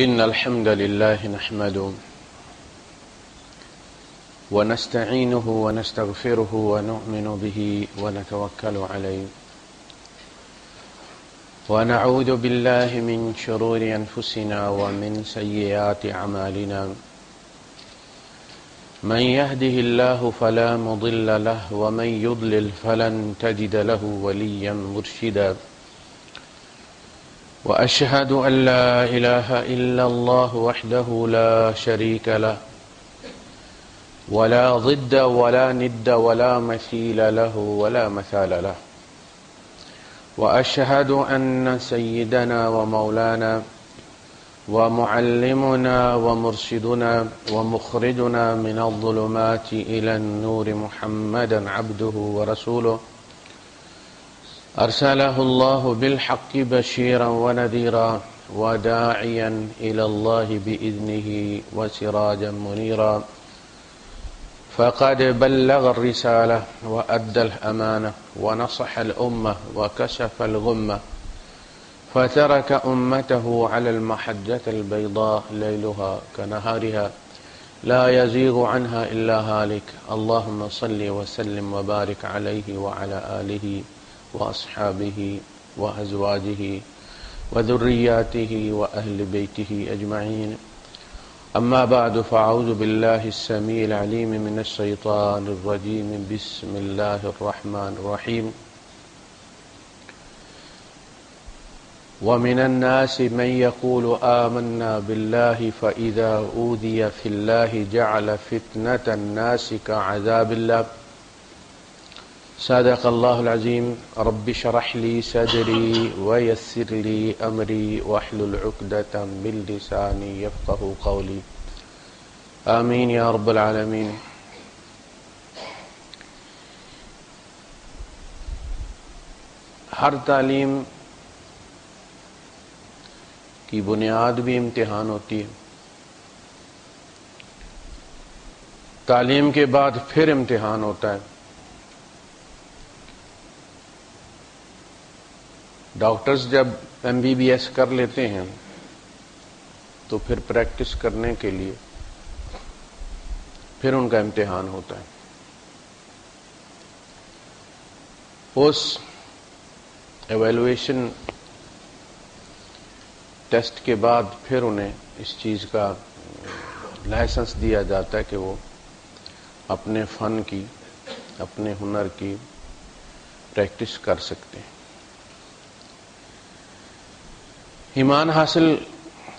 إن الحمد لله نحمده ونستعينه ونستغفره ونؤمن به ونتوكل عليه ونعوذ بالله من شرور أنفسنا ومن سيئات أعمالنا من يهده الله فلا مضل له ومن يضلل فلن تجد له وليا مرشدا وأشهد أن لا إله إلا الله وحده لا شريك له ولا ضد ولا ند ولا مثيل له ولا مثال له وأشهد أن سيدنا ومولانا ومعلمنا ومرشدنا ومخرجنا من الظلمات إلى النور محمدا عبده ورسوله أرسله الله بالحق بشيرا ونذيرا وداعيا إلى الله بإذنه وسراجا منيرا فقد بلغ الرسالة وأدى الأمانة ونصح الأمة وكشف الغمة فترك أمته على المحجة البيضاء ليلها كنهارها لا يزيغ عنها إلا هالك اللهم صل وسلم وبارك عليه وعلى آله وأصحابه وأزواجه وذرياته وأهل بيته أجمعين أما بعد فأعوذ بالله السميع العليم من الشيطان الرجيم بسم الله الرحمن الرحيم ومن الناس من يقول آمنا بالله فإذا أوذي في الله جعل فتنة الناس كعذاب الله صدق الله العظيم رب اشرح لي صدري ويسر لي أمري واحلل عقدة من لساني يفقهوا قولي آمين يا رب العالمين. ہر تعلیم کی بنیاد بھی امتحان ہوتی ہے. تعلیم کے بعد پھر امتحان ہوتا ہے. ڈاکٹرز جب MBBS کر لیتے ہیں تو پھر پریکٹس کرنے کے لیے پھر ان کا امتحان ہوتا ہے. اس ایویلویشن ٹیسٹ کے بعد پھر انہیں اس چیز کا لائسنس دیا جاتا ہے کہ وہ اپنے فن کی اپنے ہنر کی پریکٹس کر سکتے ہیں. ایمان حاصل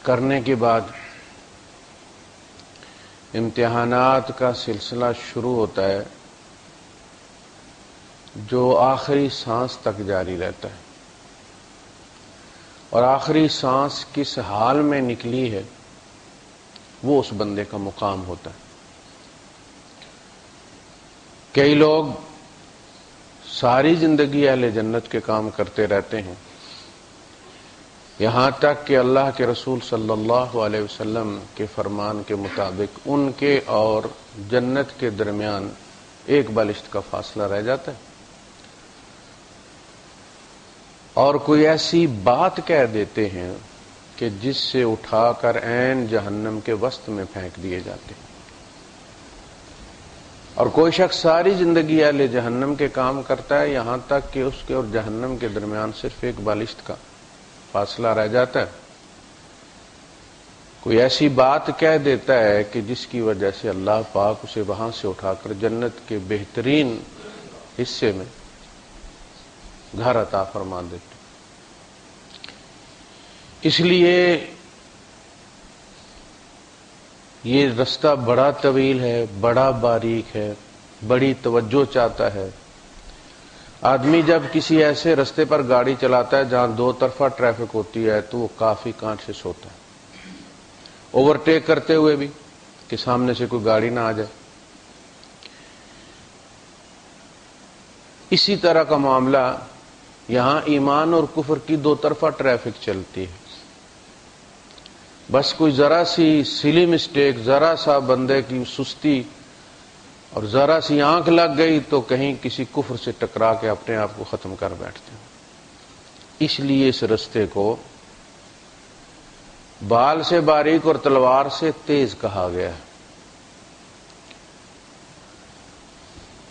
کرنے کے بعد امتحانات کا سلسلہ شروع ہوتا ہے جو آخری سانس تک جاری رہتا ہے. اور آخری سانس کس حال میں نکلی ہے وہ اس بندے کا مقام ہوتا ہے. کئی لوگ ساری زندگی اہل جنت کے کام کرتے رہتے ہیں یہاں تک کہ اللہ کے رسول صلی اللہ علیہ وسلم کے فرمان کے مطابق ان کے اور جنت کے درمیان ایک بالشت کا فاصلہ رہ جاتا ہے. اور کوئی ایسی بات کہہ دیتے ہیں کہ جس سے اٹھا کر عین جہنم کے وسط میں پھینک دیے جاتے ہیں. اور کوئی شخص ساری زندگی اہل جہنم کے کام کرتا ہے یہاں تک کہ اس کے اور جہنم کے درمیان صرف ایک بالشت کا فاصلہ رہ جاتا ہے. کوئی ایسی بات کہہ دیتا ہے کہ جس کی وجہ سے اللہ پاک اسے وہاں سے اٹھا کر جنت کے بہترین حصے میں گھر عطا فرما دیتے. اس لیے یہ رستہ بڑا طویل ہے, بڑا باریک ہے, بڑی توجہ چاہتا ہے. آدمی جب کسی ایسے رستے پر گاڑی چلاتا ہے جہاں دو طرفہ ٹریفک ہوتی ہے تو وہ کافی کانشیس ہوتا ہے, اوورٹیک کرتے ہوئے بھی کہ سامنے سے کوئی گاڑی نہ آ جائے. اسی طرح کا معاملہ یہاں ایمان اور کفر کی دو طرفہ ٹریفک چلتی ہے. بس کوئی ذرا سی سلی مسٹیک, ذرا سا بندے کی سستی اور ذرا سی آنکھ لگ گئی تو کہیں کسی کفر سے ٹکرا کے اپنے آپ کو ختم کر بیٹھتے ہیں. اس لیے اس رستے کو بال سے باریک اور تلوار سے تیز کہا گیا ہے۔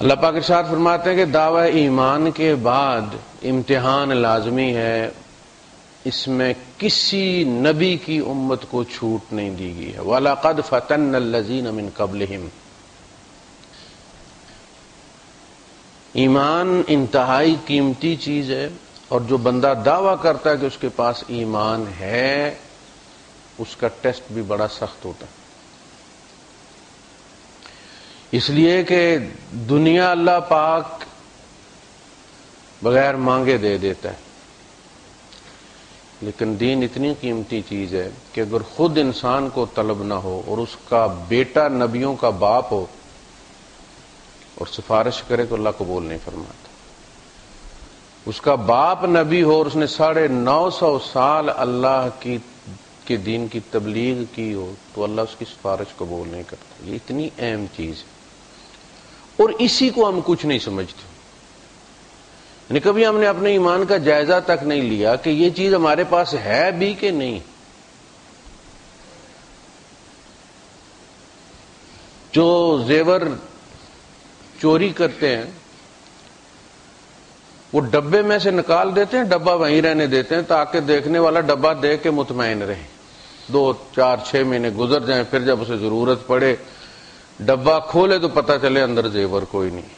اللہ پاک ارشاد فرماتے ہیں کہ دعوی ایمان کے بعد امتحان لازمی ہے، اس میں کسی نبی کی امت کو چھوٹ نہیں دی گئی ہے۔ وَلَقَدْ فَتَنَّ الَّذِينَ مِن قَبْلِهِمْ۔ ایمان انتہائی قیمتی چیز ہے، اور جو بندہ دعویٰ کرتا ہے کہ اس کے پاس ایمان ہے، اس کا ٹیسٹ بھی بڑا سخت ہوتا ہے، اس لیے کہ دنیا اللہ پاک بغیر مانگے دے دیتا ہے، لیکن دین اتنی قیمتی چیز ہے کہ اگر خود انسان کو طلب نہ ہو اور اس کا بیٹا نبیوں کا باپ ہو اور سفارش کرے تو اللہ قبول نہیں فرماتا۔ اس کا باپ نبی ہو اور اس نے 950 سال اللہ کے دین کی تبلیغ کی ہو تو اللہ اس کی سفارش قبول نہیں کرتا۔ یہ اتنی اہم چیز ہے، اور اسی کو ہم کچھ نہیں سمجھتے، یعنی کبھی ہم نے اپنے ایمان کا جائزہ تک نہیں لیا کہ یہ چیز ہمارے پاس ہے بھی کہ نہیں۔ جو زیور چوری کرتے ہیں وہ ڈبے میں سے نکال دیتے ہیں، ڈبہ وہیں رہنے دیتے ہیں تاکہ دیکھنے والا ڈبہ دیکھ کے مطمئن رہے، 2 4 6 مہینے گزر جائیں، پھر جب اسے ضرورت پڑے ڈبہ کھولے تو پتہ چلے اندر زیور کوئی نہیں،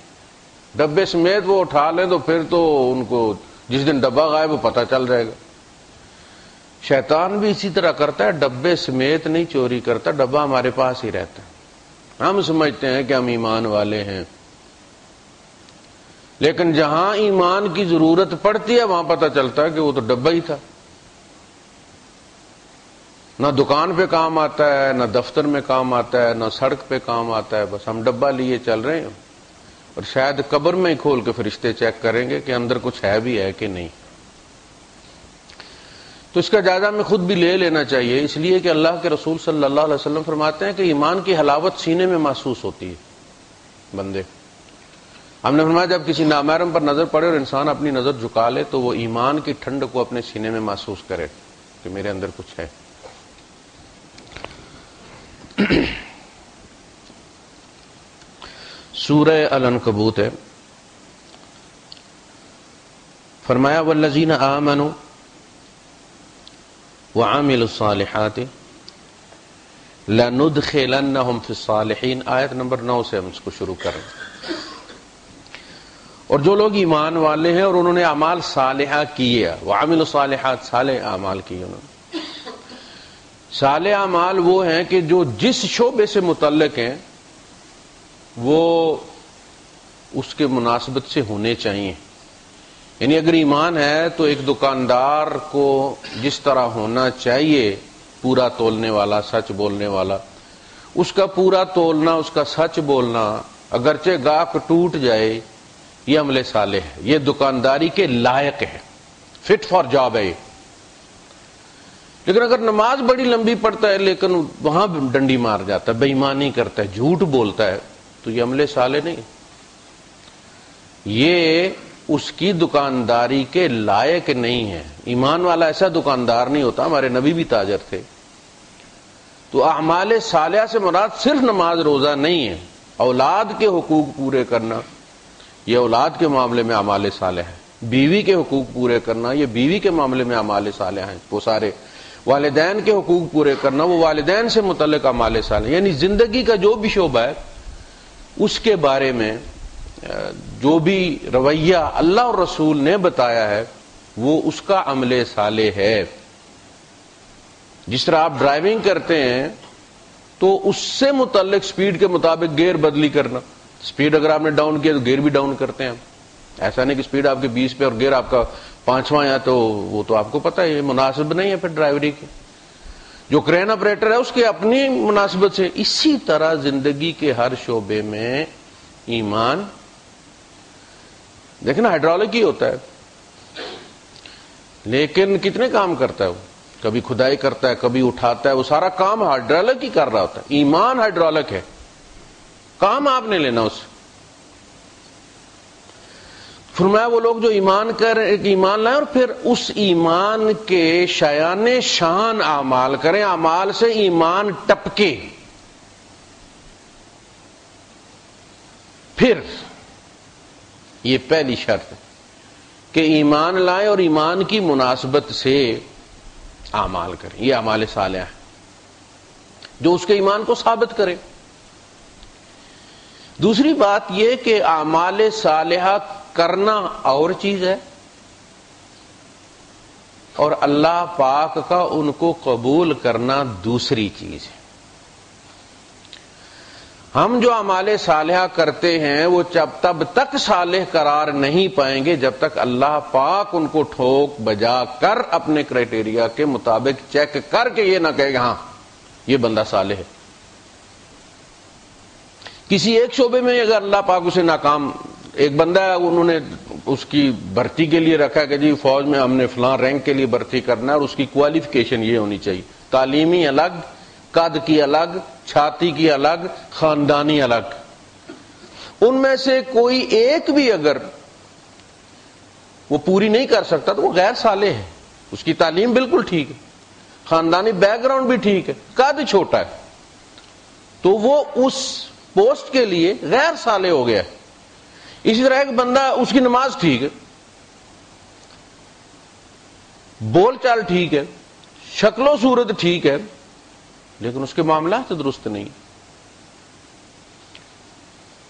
ڈبے سمیت وہ اٹھا لیں تو پھر تو ان کو جس دن ڈبہ غائب وہ پتہ چل جائے گا۔ شیطان بھی اسی طرح کرتا ہے، ڈبے سمیت نہیں چوری کرتا، ڈبہ ہمارے پاس ہی رہتا ہے، ہم سمجھتے ہیں کہ ہم ایمان والے ہیں، لیکن جہاں ایمان کی ضرورت پڑتی ہے وہاں پتہ چلتا ہے کہ وہ تو ڈبہ ہی تھا، نہ دکان پہ کام آتا ہے، نہ دفتر میں کام آتا ہے، نہ سڑک پہ کام آتا ہے، بس ہم ڈبہ لیے چل رہے ہیں، اور شاید قبر میں ہی کھول کے فرشتے چیک کریں گے کہ اندر کچھ ہے بھی ہے کہ نہیں۔ تو اس کا جائزہ میں خود بھی لے لینا چاہیے، اس لیے کہ اللہ کے رسول صلی اللہ علیہ وسلم فرماتے ہیں کہ ایمان کی حلاوت سینے میں محسوس ہوتی ہے بندے۔ ہم نے فرمایا جب کسی نامحرم پر نظر پڑے اور انسان اپنی نظر جھکا لے تو وہ ایمان کی ٹھنڈ کو اپنے سینے میں محسوس کرے کہ میرے اندر کچھ ہے۔ سورہ العنکبوت ہے، فرمایا والذین آمنوا وعملوا الصالحات لندخلنہم فی الصالحین، آیت نمبر 9 سے ہم اس کو شروع کریں۔ اور جو لوگ ایمان والے ہیں اور انہوں نے اعمال صالحہ کیے، وعملوا الصالحات، صالح اعمال کیے انہوں نے۔ صالح اعمال وہ ہیں کہ جو جس شعبے سے متعلق ہیں وہ اس کے مناسبت سے ہونے چاہیے، یعنی اگر ایمان ہے تو ایک دکاندار کو جس طرح ہونا چاہیے، پورا تولنے والا، سچ بولنے والا، اس کا پورا تولنا، اس کا سچ بولنا، اگرچہ گاہک ٹوٹ جائے، یہ عمل صالح ہے، یہ دکانداری کے لائق ہے، فٹ فار جاب ہے یہ۔ لیکن اگر نماز بڑی لمبی پڑھتا ہے لیکن وہاں ڈنڈی مار جاتا ہے، بے ایمانی کرتا ہے، جھوٹ بولتا ہے، تو یہ عمل صالح نہیں، یہ اس کی دکانداری کے لائق نہیں ہے۔ ایمان والا ایسا دکاندار نہیں ہوتا، ہمارے نبی بھی تاجر تھے۔ تو اعمال صالحہ سے مراد صرف نماز روزہ نہیں ہے، اولاد کے حقوق پورے کرنا، یہ اولاد کے معاملے میں اعمال صالح ہے، بیوی کے حقوق پورے کرنا، یہ بیوی کے معاملے میں اعمال صالح ہیں، وہ سارے والدین کے حقوق پورے کرنا، وہ والدین سے متعلق اعمال صالح، یعنی زندگی کا جو بھی شعبہ ہے اس کے بارے میں جو بھی رویہ اللہ اور رسول نے بتایا ہے وہ اس کا عمل صالح ہے۔ جس طرح آپ ڈرائیونگ کرتے ہیں تو اس سے متعلق سپیڈ کے مطابق گیئر بدلی کرنا، سپیڈ اگر آپ نے ڈاؤن کیا تو گیئر بھی ڈاؤن کرتے ہیں، ایسا نہیں کہ سپیڈ آپ کے 20 پہ اور گیئر آپ کا 5واں ہے تو وہ تو آپ کو پتہ ہے یہ مناسب نہیں ہے پھر ڈرائیوری کی۔ جو کرین آپریٹر ہے اس کے اپنی مناسبت سے، اسی طرح زندگی کے ہر شعبے میں ایمان، دیکھنا ہائیڈرولک ہی ہوتا ہے لیکن کتنے کام کرتا ہے وہ، کبھی کھدائی کرتا ہے، کبھی اٹھاتا ہے، وہ سارا کام ہائیڈرولک ہی کر رہا ہوتا ہے۔ ایمان ہائیڈرولک ہے، کام آپ نے لینا اس سے۔ فرمایا وہ لوگ جو ایمان لائیں اور پھر اس ایمان کے شایان شان اعمال کریں، اعمال سے ایمان ٹپکے، پھر یہ پہلی شرط کہ ایمان لائیں اور ایمان کی مناسبت سے اعمال کریں، یہ اعمال صالحہ ہیں جو اس کے ایمان کو ثابت کرے۔ دوسری بات یہ کہ اعمال صالحہ کرنا اور چیز ہے اور اللہ پاک کا ان کو قبول کرنا دوسری چیز ہے۔ ہم جو اعمال صالحہ کرتے ہیں وہ تب تک صالح قرار نہیں پائیں گے جب تک اللہ پاک ان کو ٹھوک بجا کر اپنے کرائٹیریا کے مطابق چیک کر کے یہ نہ کہے گا ہاں یہ بندہ صالح ہے۔ کسی ایک شعبے میں اگر اللہ پاک اسے ناکام، ایک بندہ ہے انہوں نے اس کی بھرتی کے لیے رکھا کہ جی فوج میں ہم نے فلاں رینک کے لیے بھرتی کرنا ہے اور اس کی کوالیفیکیشن یہ ہونی چاہیے، تعلیمی الگ، قد کی الگ، چھاتی کی الگ، خاندانی الگ، ان میں سے کوئی ایک بھی اگر وہ پوری نہیں کر سکتا تو وہ غیر صالح ہے۔ اس کی تعلیم بالکل ٹھیک ہے، خاندانی بیک گراؤنڈ بھی ٹھیک ہے، قد چھوٹا ہے، تو وہ اس پوسٹ کے لیے غیر صالح ہو گیا ہے۔ اسی طرح ایک بندہ اس کی نماز ٹھیک ہے، بول چال ٹھیک ہے، شکل و صورت ٹھیک ہے، لیکن اس کے معاملات درست نہیں،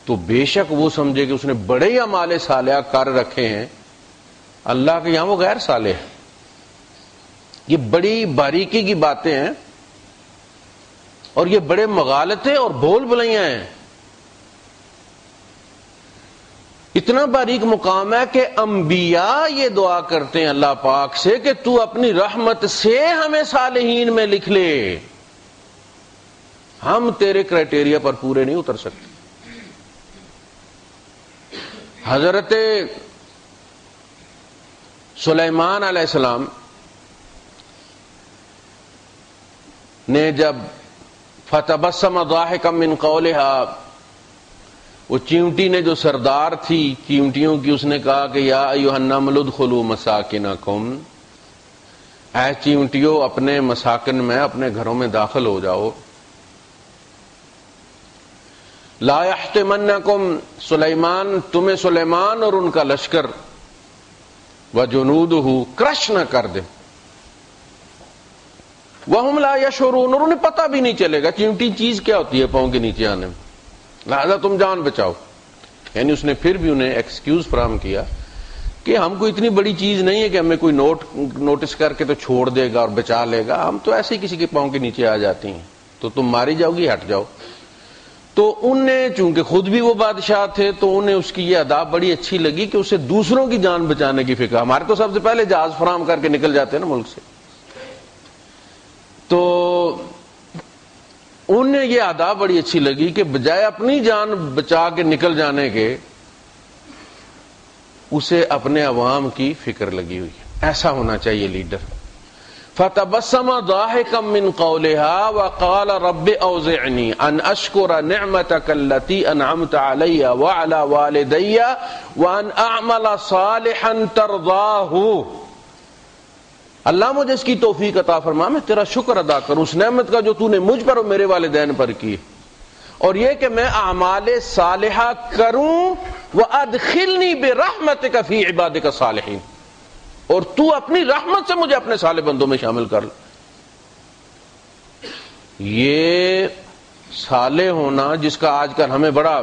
تو بے شک وہ سمجھے کہ اس نے بڑے ہی اعمال صالحہ کر رکھے ہیں، اللہ کے یہاں وہ غیر صالح ہے۔ یہ بڑی باریکی کی باتیں ہیں اور یہ بڑے مغالطے اور بول بلائیاں ہیں۔ اتنا باریک مقام ہے کہ انبیاء یہ دعا کرتے ہیں اللہ پاک سے کہ تو اپنی رحمت سے ہمیں صالحین میں لکھ لے، ہم تیرے کرائٹیریا پر پورے نہیں اتر سکتے۔ حضرت سلیمان علیہ السلام نے جب فتبسم ضاحکا من قولها، وہ چیونٹی نے جو سردار تھی چیونٹیوں کی، اس نے کہا کہ یا ایھا النمل ادخلوا مساکنکم، اے چیونٹیوں اپنے مساکن میں، اپنے گھروں میں داخل ہو جاؤ، لا یحطمنکم سلیمان، تمہیں سلیمان اور ان کا لشکر وجنودہ کرش نہ کر دے، وہم لا یشعرون، اور انہیں پتہ بھی نہیں چلے گا چیونٹی چیز کیا ہوتی ہے پاؤں کے نیچے آنے میں، لہذا تم جان بچاؤ۔ یعنی اس نے پھر بھی انہیں ایکسکیوز فراہم کیا کہ ہم کو اتنی بڑی چیز نہیں ہے کہ ہمیں کوئی نوٹس کر کے تو چھوڑ دے گا اور بچا لے گا، ہم تو ایسے ہی کسی کے پاؤں کے نیچے آ جاتی ہیں، تو تم ماری جاؤ گی، ہٹ جاؤ۔ تو انہیں چونکہ خود بھی وہ بادشاہ تھے تو انہیں اس کی یہ ادا بڑی اچھی لگی کہ اسے دوسروں کی جان بچانے کی فکر، ہمارے تو سب سے پہلے جہاز فراہم کر کے نکل جاتے ہیں نا ملک سے، تو انہیں یہ ادا بڑی اچھی لگی کہ بجائے اپنی جان بچا کے نکل جانے کے اسے اپنے عوام کی فکر لگی ہوئی ہے۔ ایسا ہونا چاہیے لیڈر۔ فتبسم ضاحكا من قولها وقال رب اوزعني ان اشكر نعمتك التي انعمت علي وعلى والدي وان اعمل صالحا ترضاه، اللہ مجھے اس کی توفیق عطا فرما، میں تیرا شکر ادا کروں اس نعمت کا جو تو نے مجھ پر اور میرے والدین پر کی، اور یہ کہ میں اعمال صالحہ کروں، وادخلنی برحمتک فی عبادک الصالحین، اور تو اپنی رحمت سے مجھے اپنے صالح بندوں میں شامل کر لے۔ یہ صالح ہونا جس کا آج کل ہمیں بڑا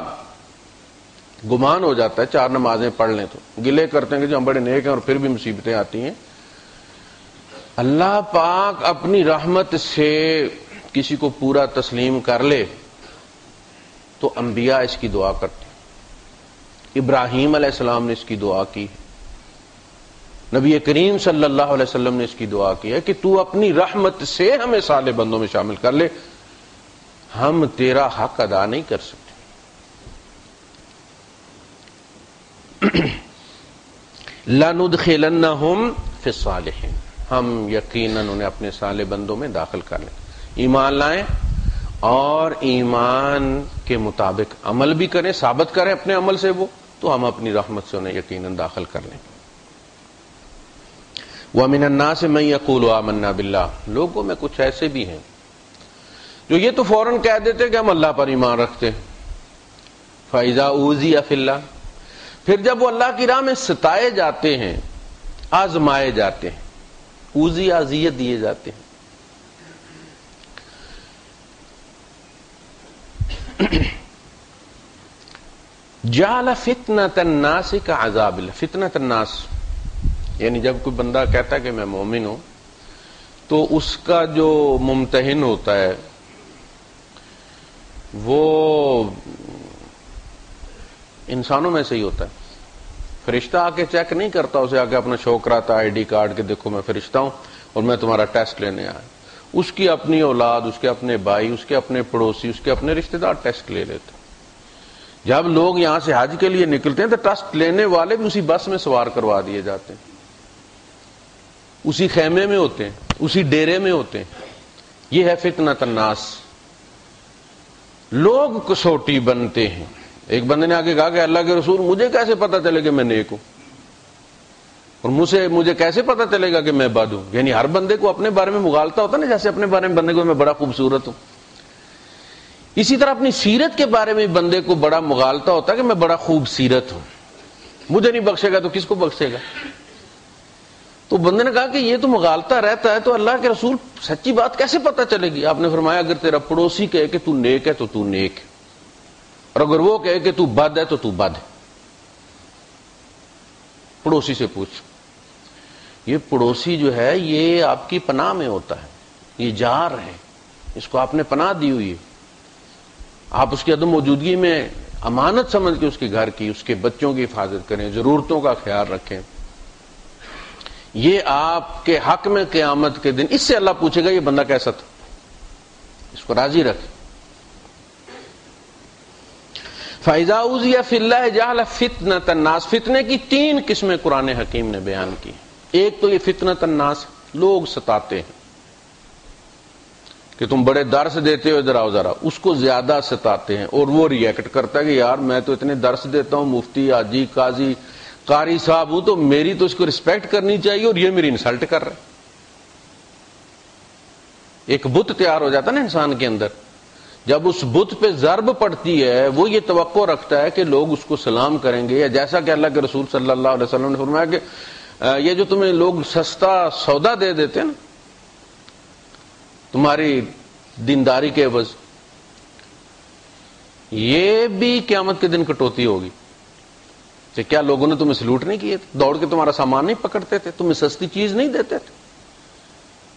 گمان ہو جاتا ہے، 4 نمازیں پڑھ لیں تو گلے کرتے ہیں کہ جو ہم بڑے نیک ہیں اور پھر بھی مصیبتیں آتی ہیں۔ اللہ پاک اپنی رحمت سے کسی کو پورا تسلیم کر لے تو انبیاء اس کی دعا کرتے ہیں۔ ابراہیم علیہ السلام نے اس کی دعا کی، نبی کریم صلی اللہ علیہ وسلم نے اس کی دعا کی ہے کہ تو اپنی رحمت سے ہمیں صالح بندوں میں شامل کر لے، ہم تیرا حق ادا نہیں کر سکتے۔ لَنُدْخِلَنَّهُمْ فِي الصَّالِحِينَ، ہم یقیناً انہیں اپنے صالح بندوں میں داخل کر لیں۔ ایمان لائیں اور ایمان کے مطابق عمل بھی کریں، ثابت کریں اپنے عمل سے وہ تو ہم اپنی رحمت سے انہیں یقیناً داخل کر لیں. وَمِنَ النَّاسِ مَن يَقُولُ آمَنَّا بِاللَّهِ، لوگوں میں کچھ ایسے بھی ہیں جو یہ تو فوراً کہہ دیتے کہ ہم اللہ پر ایمان رکھتے ہیں. فَإِذَا أُوذِيَ فِي اللَّهِ، پھر جب وہ اللہ کی راہ میں ستائے جاتے ہیں، آزمائے جاتے ہیں، اوذی اذیت دیے جاتے ہیں. جعل فتنة الناس كعذاب اللہ. فتنة الناس یعنی جب کوئی بندہ کہتا ہے کہ میں مومن ہوں تو اس کا جو ممتحن ہوتا ہے وہ انسانوں میں سے ہی ہوتا ہے. فرشتہ آ کے چیک نہیں کرتا اسے، آ کے اپنا شو کراتا آئی ڈی کارڈ کہ دیکھو میں فرشتہ ہوں اور میں تمہارا ٹیسٹ لینے آیا. اس کی اپنی اولاد، اس کے اپنے بھائی، اس کے اپنے پڑوسی، اس کے اپنے رشتہ دار ٹیسٹ لے لیتے. جب لوگ یہاں سے حج کے لیے نکلتے ہیں تو ٹیسٹ لینے والے بھی اسی بس میں سوار کروا دیے جاتے ہیں، اسی خیمے میں ہوتے ہیں، اسی ڈیرے میں ہوتے ہیں. یہ ہے فتنۃ الناس. لوگ کسوٹی بنتے ہیں. ایک بندے نے آگے کہا کہ اللہ کے رسول مجھے کیسے پتا چلے کہ میں نیک ہوں، اور مجھے کیسے پتا چلے گا کہ میں بد ہوں. یعنی ہر بندے کو اپنے بارے میں مغالطہ ہوتا نا، جیسے اپنے بارے میں بندے کو میں بڑا خوبصورت ہوں، اسی طرح اپنی سیرت کے بارے میں بندے کو بڑا مغالطہ ہوتا ہے کہ میں بڑا خوب سیرت ہوں، مجھے نہیں بخشے گا تو کس کو بخشے گا. تو بندے نے کہا کہ یہ تو مغالطہ رہتا ہے، تو اللہ کے رسول سچی بات کیسے پتا چلے گی؟ آپ نے فرمایا اگر تیرا پڑوسی کہے کہ تو نیک ہے تو تو نیک ہے، اور اگر وہ کہے کہ تو بد ہے تو تو بد ہے. پڑوسی سے پوچھ. یہ پڑوسی جو ہے یہ آپ کی پناہ میں ہوتا ہے، یہ جار ہے، اس کو آپ نے پناہ دی ہوئی ہے. آپ اس کی عدم موجودگی میں امانت سمجھ کے اس کے گھر کی، اس کے بچوں کی حفاظت کریں، ضرورتوں کا خیال رکھیں. یہ آپ کے حق میں قیامت کے دن اس سے اللہ پوچھے گا یہ بندہ کیسا تھا، اس کو راضی رکھیں. فَإِذَا أُوذِيَ فِي اللَّهِ جَعَلَ فِتْنَةَ النَّاسِ. فتنے کی 3 قسمیں قرآن حکیم نے بیان کی. ایک تو یہ فتنۃ الناس، لوگ ستاتے ہیں کہ تم بڑے درس دیتے ہو ادھر آؤ ذرا، اس کو زیادہ ستاتے ہیں اور وہ ریئیکٹ کرتا ہے کہ یار میں تو اتنے درس دیتا ہوں، مفتی، حاجی، قاضی، قاری صاحب ہوں، تو میری تو اس کو رسپیکٹ کرنی چاہیے اور یہ میری انسلٹ کر رہا ہے. ایک بت تیار ہو جاتا نا انسان کے اندر، جب اس بت پہ ضرب پڑتی ہے وہ یہ توقع رکھتا ہے کہ لوگ اس کو سلام کریں گے. یا جیسا کہ اللہ کے رسول صلی اللہ علیہ وسلم نے فرمایا کہ یہ جو تمہیں لوگ سستا سودا دے دیتے ہیں نا تمہاری دینداری کے عوض، یہ بھی قیامت کے دن کٹوتی ہوگی. کہ کیا لوگوں نے تمہیں سلوٹ نہیں کیے تھے، دوڑ کے تمہارا سامان نہیں پکڑتے تھے، تمہیں سستی چیز نہیں دیتے تھے،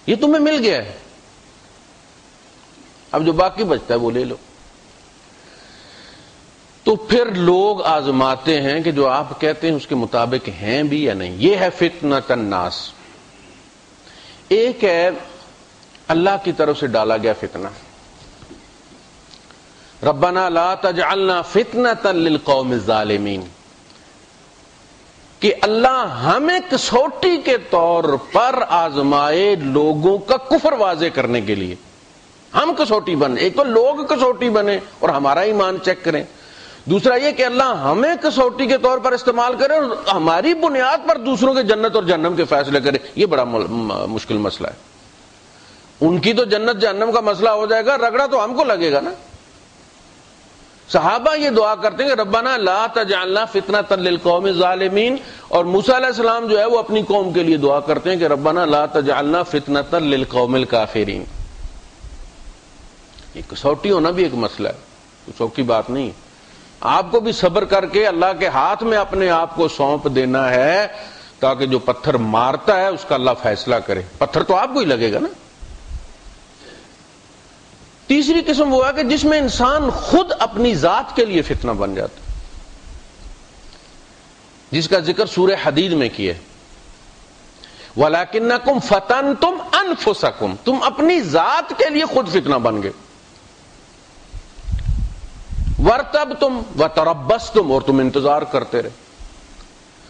یہ تمہیں مل گیا ہے، اب جو باقی بچتا ہے وہ لے لو. تو پھر لوگ آزماتے ہیں کہ جو آپ کہتے ہیں اس کے مطابق ہیں بھی یا نہیں. یہ ہے فتنۃ الناس. ایک ہے اللہ کی طرف سے ڈالا گیا فتنہ، ربنا لا تجعلنا فتنۃ للقوم الظالمین، کہ اللہ ہمیں کسوٹی کے طور پر آزمائے لوگوں کا کفر واضح کرنے کے لیے. ہم کسوٹی بنے، ایک تو لوگ کسوٹی بنے اور ہمارا ایمان چیک کریں، دوسرا یہ کہ اللہ ہمیں کسوٹی کے طور پر استعمال کرے اور ہماری بنیاد پر دوسروں کے جنت اور جہنم کے فیصلے کرے. یہ بڑا مشکل مسئلہ ہے. ان کی تو جنت جہنم کا مسئلہ ہو جائے گا، رگڑا تو ہم کو لگے گا نا. صحابہ یہ دعا کرتے ہیں کہ ربنا لا تجعلنا فتنۃ للقوم الظالمین، اور موسیٰ علیہ السلام جو ہے وہ اپنی قوم کے لیے دعا کرتے ہیں کہ ربنا لا تجعلنا فتنۃ للقوم الکافرین. یہ کسوٹی ہونا بھی ایک مسئلہ ہے، کوئی چھوٹی بات نہیں. آپ کو بھی صبر کر کے اللہ کے ہاتھ میں اپنے آپ کو سونپ دینا ہے تاکہ جو پتھر مارتا ہے اس کا اللہ فیصلہ کرے. پتھر تو آپ کو ہی لگے گا نا. تیسری قسم وہ ہے کہ جس میں انسان خود اپنی ذات کے لیے فتنہ بن جاتا، جس کا ذکر سورہ حدید میں کیا ہے، وَلَكِنَّكُمْ فَتَنْتُمْ أَنفُسَكُمْ، تم اپنی ذات کے لیے خود فتنہ بن گئے. وَارْتَبْتُمْ وَتَرَبَّصْتُمْ، اور تم انتظار کرتے رہے.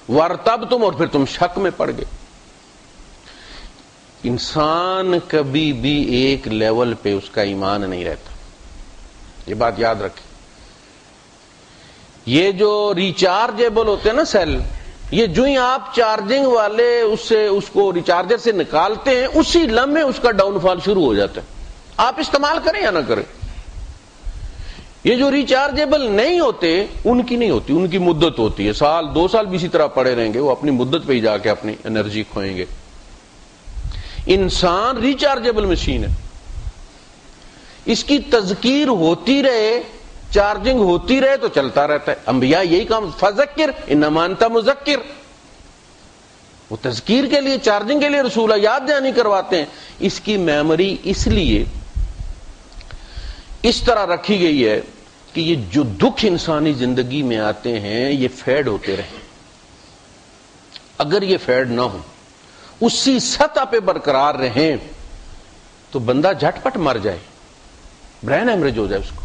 وَارْتَبْتُمْ، اور پھر تم شک میں پڑ گئے. انسان کبھی بھی ایک لیول پہ اس کا ایمان نہیں رہتا، یہ بات یاد رکھیں. یہ جو ریچارجیبل ہوتے ہیں نا سیل، یہ جو ہی آپ چارجنگ والے اس کو ریچارجر سے نکالتے ہیں، اسی لمحے اس کا ڈاؤن فال شروع ہو جاتا ہے، آپ استعمال کریں یا نہ کریں۔ یہ جو ریچارجیبل نہیں ہوتے ان کی نہیں ہوتی، ان کی مدت ہوتی ہے، سال 2 سال بھی اسی طرح پڑے رہیں گے، وہ اپنی مدت پہ ہی جا کے اپنی انرجی کھوئیں گے۔ انسان ریچارجیبل مشین ہے، اس کی تذکیر ہوتی رہے، چارجنگ ہوتی رہے تو چلتا رہتا ہے۔ انبیاء یہی کام، فذکر انما انت مذکر، وہ تذکیر کے لیے، چارجنگ کے لیے رسول یاد دہانی کرواتے ہیں۔ اس کی میموری اس لیے اس طرح رکھی گئی ہے کہ یہ جو دکھ انسانی زندگی میں آتے ہیں یہ فیڈ ہوتے رہیں، اگر یہ فیڈ نہ ہو، اسی سطح پہ برقرار رہیں تو بندہ جھٹ پٹ مر جائے، برین ہیمریج ہو جائے اس کو۔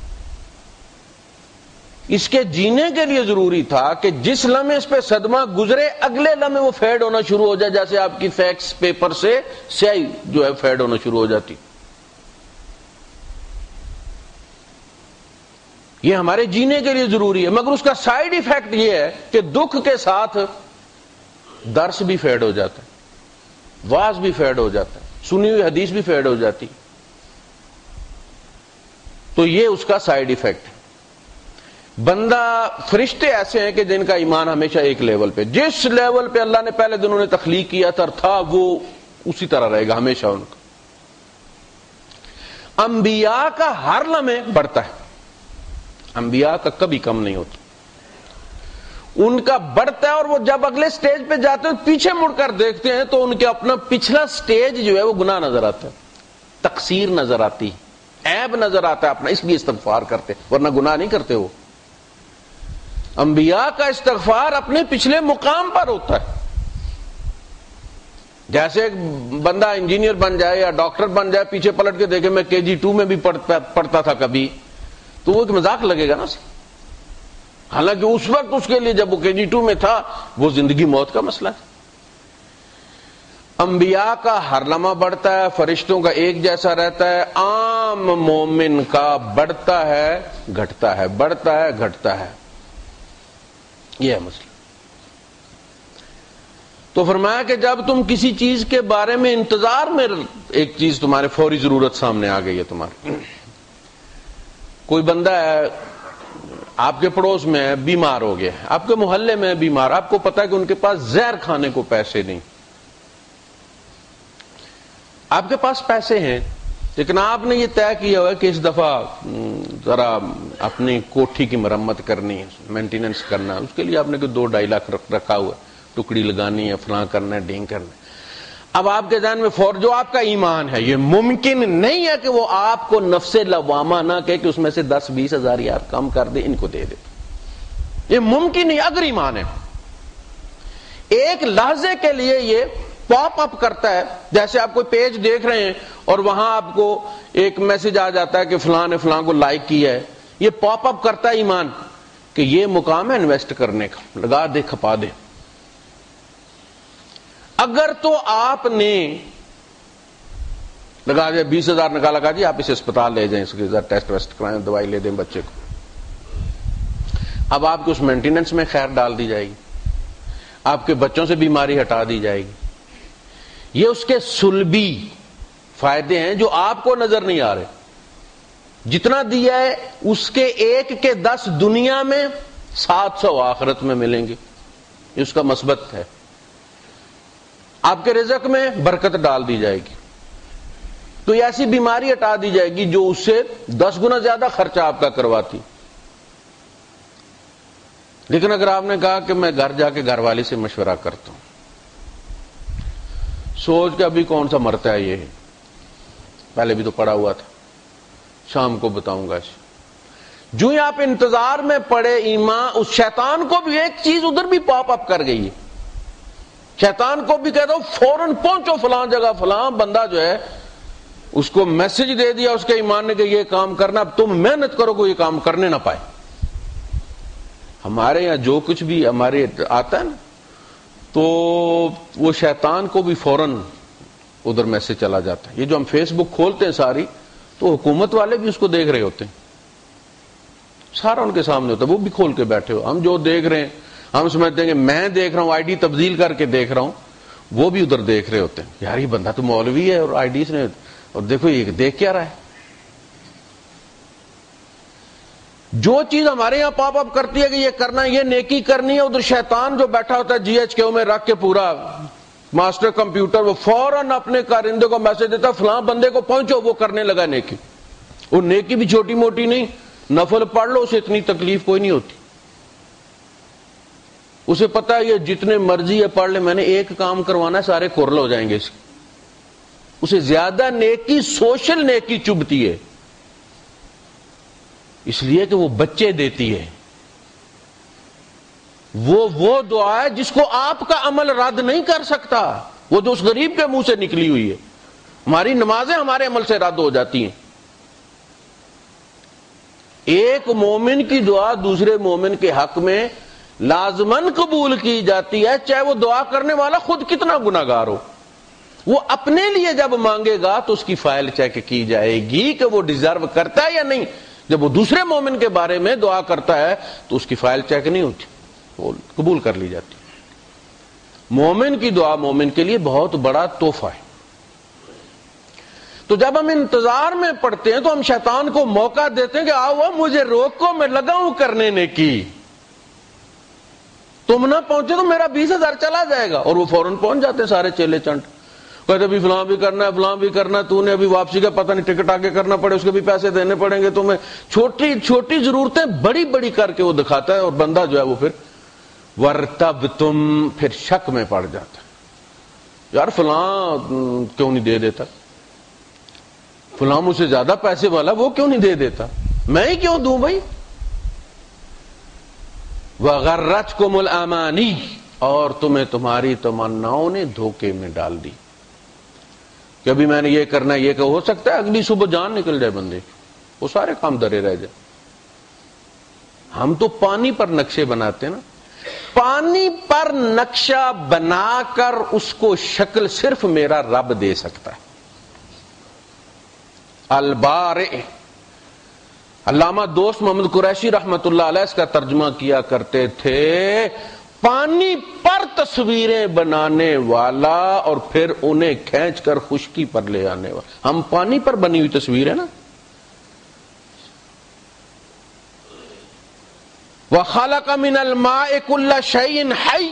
اس کے جینے کے لیے ضروری تھا کہ جس لمحے اس پہ صدمہ گزرے اگلے لمحے وہ فیڈ ہونا شروع ہو جائے، جیسے آپ کی فیکس پیپر سے سیاہی جو ہے فیڈ ہونا شروع ہو جاتی۔ یہ ہمارے جینے کے لیے ضروری ہے، مگر اس کا سائیڈ ایفیکٹ یہ ہے کہ دکھ کے ساتھ درس بھی فیڈ ہو جاتا ہے، واز بھی فیڈ ہو جاتا ہے، سنی ہوئی حدیث بھی فیڈ ہو جاتی۔ تو یہ اس کا سائیڈ ایفیکٹ ہے۔ بندہ، فرشتے ایسے ہیں کہ جن کا ایمان ہمیشہ ایک لیول پہ، جس لیول پہ اللہ نے پہلے دنوں نے تخلیق کیا تھا وہ اسی طرح رہے گا ہمیشہ ان کا۔ انبیاء کا ہر لمحے بڑھتا ہے، انبیاء کا کبھی کم نہیں ہوتا، ان کا بڑھتا ہے، اور وہ جب اگلے سٹیج پہ جاتے ہیں پیچھے مڑ کر دیکھتے ہیں تو ان کے اپنا پچھلا سٹیج جو ہے وہ گناہ نظر آتا ہے، تقصیر نظر آتی، عیب نظر آتا ہے اپنا، اس لیے استغفار کرتے، ورنہ گناہ نہیں کرتے وہ۔ انبیاء کا استغفار اپنے پچھلے مقام پر ہوتا ہے۔ جیسے ایک بندہ انجینئر بن جائے یا ڈاکٹر بن جائے، پیچھے پلٹ کے دیکھے میں KG2 میں بھی پڑھتا تھا کبھی، تو وہ ایک مذاق لگے گا نا، حالانکہ اس وقت اس کے لیے جب وہ KG2 میں تھا وہ زندگی موت کا مسئلہ ہے۔ انبیاء کا ہر لمحہ بڑھتا ہے، فرشتوں کا ایک جیسا رہتا ہے، عام مومن کا بڑھتا ہے گھٹتا ہے، بڑھتا ہے گھٹتا ہے، یہ ہے مسئلہ۔ تو فرمایا کہ جب تم کسی چیز کے بارے میں انتظار میں، ایک چیز تمہارے فوری ضرورت سامنے آ گئی ہے، تمہارے کوئی بندہ ہے آپ کے پڑوس میں ہے، بیمار ہو گیا، آپ کے محلے میں بیمار، آپ کو پتا ہے کہ ان کے پاس زہر کھانے کو پیسے نہیں، آپ کے پاس پیسے ہیں لیکن آپ نے یہ طے کیا ہوا ہے کہ اس دفعہ ذرا اپنی کوٹھی کی مرمت کرنی ہے، مینٹیننس کرنا ہے، اس کے لیے آپ نے 2-2.5 لاکھ رکھا ہوا ہے، ٹکڑی لگانی ہے، فلاں کرنا ہے، ڈینگ کرنا ہے۔ اب آپ کے ذہن میں جو آپ کا ایمان ہے، یہ ممکن نہیں ہے کہ وہ آپ کو نفس لوامہ نہ کہے کہ اس میں سے 10-20 ہزار یار کم کر دے، ان کو دے دے، یہ ممکن نہیں اگر ایمان ہے۔ ایک لحظے کے لیے یہ پاپ اپ کرتا ہے، جیسے آپ کوئی پیج دیکھ رہے ہیں اور وہاں آپ کو ایک میسج آ جاتا ہے کہ فلاں نے فلاں کو لائک کیا ہے، یہ پاپ اپ کرتا ہے ایمان کہ یہ مقام ہے انویسٹ کرنے کا، لگا دے کھپا دے۔ اگر تو آپ نے لگا دیا 20 ہزار نکالا، کہا جی آپ اسے اسپتال لے جائیں، اس کے ٹیسٹ ویسٹ کرائیں، دوائی لے دیں بچے کو، اب آپ کو اس مینٹیننس میں خیر ڈال دی جائے گی، آپ کے بچوں سے بیماری ہٹا دی جائے گی۔ یہ اس کے سلبی فائدے ہیں جو آپ کو نظر نہیں آ رہے، جتنا دیا ہے اس کے 1 کے 10 دنیا میں، 700 آخرت میں ملیں گے، یہ اس کا مثبت ہے۔ آپ کے رزق میں برکت ڈال دی جائے گی، تو یہ ایسی بیماری ہٹا دی جائے گی جو اس سے 10 گنا زیادہ خرچہ آپ کا کرواتی۔ لیکن اگر آپ نے کہا کہ میں گھر جا کے گھر والی سے مشورہ کرتا ہوں، سوچ کے ابھی کون سا مرتا ہے، یہ پہلے بھی تو پڑا ہوا تھا، شام کو بتاؤں گا، جو ہی آپ انتظار میں پڑے ایمان، اس شیطان کو بھی ایک چیز ادھر بھی پاپ اپ کر گئی ہے، شیطان کو بھی کہتا ہوں فوراً پہنچو فلاں جگہ، فلاں بندہ جو ہے اس کو میسج دے دیا اس کے ایمان نے کہ یہ کام کرنا، اب تم محنت کرو کوئی یہ کام کرنے نہ پائے۔ ہمارے یہاں جو کچھ بھی ہمارے آتا ہے نا، تو وہ شیطان کو بھی فوراً ادھر میسج چلا جاتا ہے۔ یہ جو ہم فیس بک کھولتے ہیں ساری، تو حکومت والے بھی اس کو دیکھ رہے ہوتے ہیں، سارا ان کے سامنے ہوتا ہے، وہ بھی کھول کے بیٹھے ہو. ہم جو دیکھ رہے ہیں ہم سمجھتے ہیں کہ میں دیکھ رہا ہوں، آئی ڈی تبدیل کر کے دیکھ رہا ہوں، وہ بھی ادھر دیکھ رہے ہوتے ہیں. یار یہ بندہ تو مولوی ہے اور آئی ڈیز نے، اور دیکھو یہ دیکھ کیا رہا ہے. جو چیز ہمارے یہاں پاپ اپ کرتی ہے کہ یہ کرنا ہے، یہ نیکی کرنی ہے، ادھر شیطان جو بیٹھا ہوتا ہے جی ایچ کے میں رکھ کے پورا ماسٹر کمپیوٹر، وہ فوراً اپنے کارندے کو میسج دیتا فلاں بندے کو پہنچو، وہ کرنے لگا نیکی. اور نیکی بھی چھوٹی موٹی نہیں، نفل پڑھ لو، اسے اتنی تکلیف کوئی نہیں ہوتی. اسے پتا ہے یہ جتنے مرضی ہے پڑھ لے، میں نے ایک کام کروانا ہے، سارے کورل ہو جائیں گے اس کے. اسے زیادہ نیکی سوشل نیکی چبھتی ہے، اس لیے کہ وہ بچے دیتی ہے. وہ دعا ہے جس کو آپ کا عمل رد نہیں کر سکتا، وہ جو اس غریب کے منہ سے نکلی ہوئی ہے. ہماری نمازیں ہمارے عمل سے رد ہو جاتی ہیں. ایک مومن کی دعا دوسرے مومن کے حق میں لازماً قبول کی جاتی ہے، چاہے وہ دعا کرنے والا خود کتنا گناہگار ہو. وہ اپنے لیے جب مانگے گا تو اس کی فائل چیک کی جائے گی کہ وہ ڈیزرو کرتا ہے یا نہیں. جب وہ دوسرے مومن کے بارے میں دعا کرتا ہے تو اس کی فائل چیک نہیں ہوتی، وہ قبول کر لی جاتی. مومن کی دعا مومن کے لیے بہت بڑا تحفہ ہے. تو جب ہم انتظار میں پڑھتے ہیں تو ہم شیطان کو موقع دیتے ہیں کہ آؤ مجھے روکو، میں لگا ہوں کرنے نیکی، تم نہ پہنچے تو میرا 20,000 چلا جائے گا. اور وہ فوراً پہنچ جاتے ہیں سارے چیلے چنٹ، کہتے ابھی فلاں بھی کرنا ہے، فلاں بھی کرنا ہے، تو نے ابھی واپسی کا پتہ نہیں، ٹکٹ آگے کرنا پڑے، اس کے بھی پیسے دینے پڑیں گے تمہیں. چھوٹی چھوٹی ضرورتیں بڑی بڑی کر کے وہ دکھاتا ہے، اور بندہ جو ہے وہ پھر ورتب تم پھر شک میں پڑ جاتا ہے. یار فلاں کیوں نہیں دے دیتا، فلاں مجھ سے زیادہ پیسے والا، وہ کیوں نہیں دے دیتا، میں ہی کیوں دوں بھائی. وغرتکم الامانی، اور تمہیں تمہاری تمناؤں نے دھوکے میں ڈال دی کہ ابھی میں نے یہ کرنا ہے، یہ کہ ہو سکتا ہے اگلی صبح جان نکل جائے بندے کی، وہ سارے کام درے رہ جائے. ہم تو پانی پر نقشے بناتے ہیں نا، پانی پر نقشہ بنا کر اس کو شکل صرف میرا رب دے سکتا ہے. البارئ، علامہ دوست محمد قریشی رحمت اللہ علیہ اس کا ترجمہ کیا کرتے تھے، پانی پر تصویریں بنانے والا اور پھر انہیں کھینچ کر خشکی پر لے آنے والا. ہم پانی پر بنی ہوئی تصویر ہے نا. وَخَلَقَ مِنَ الْمَاءِ كُلَّ شَيْءٍ حَيٍّ،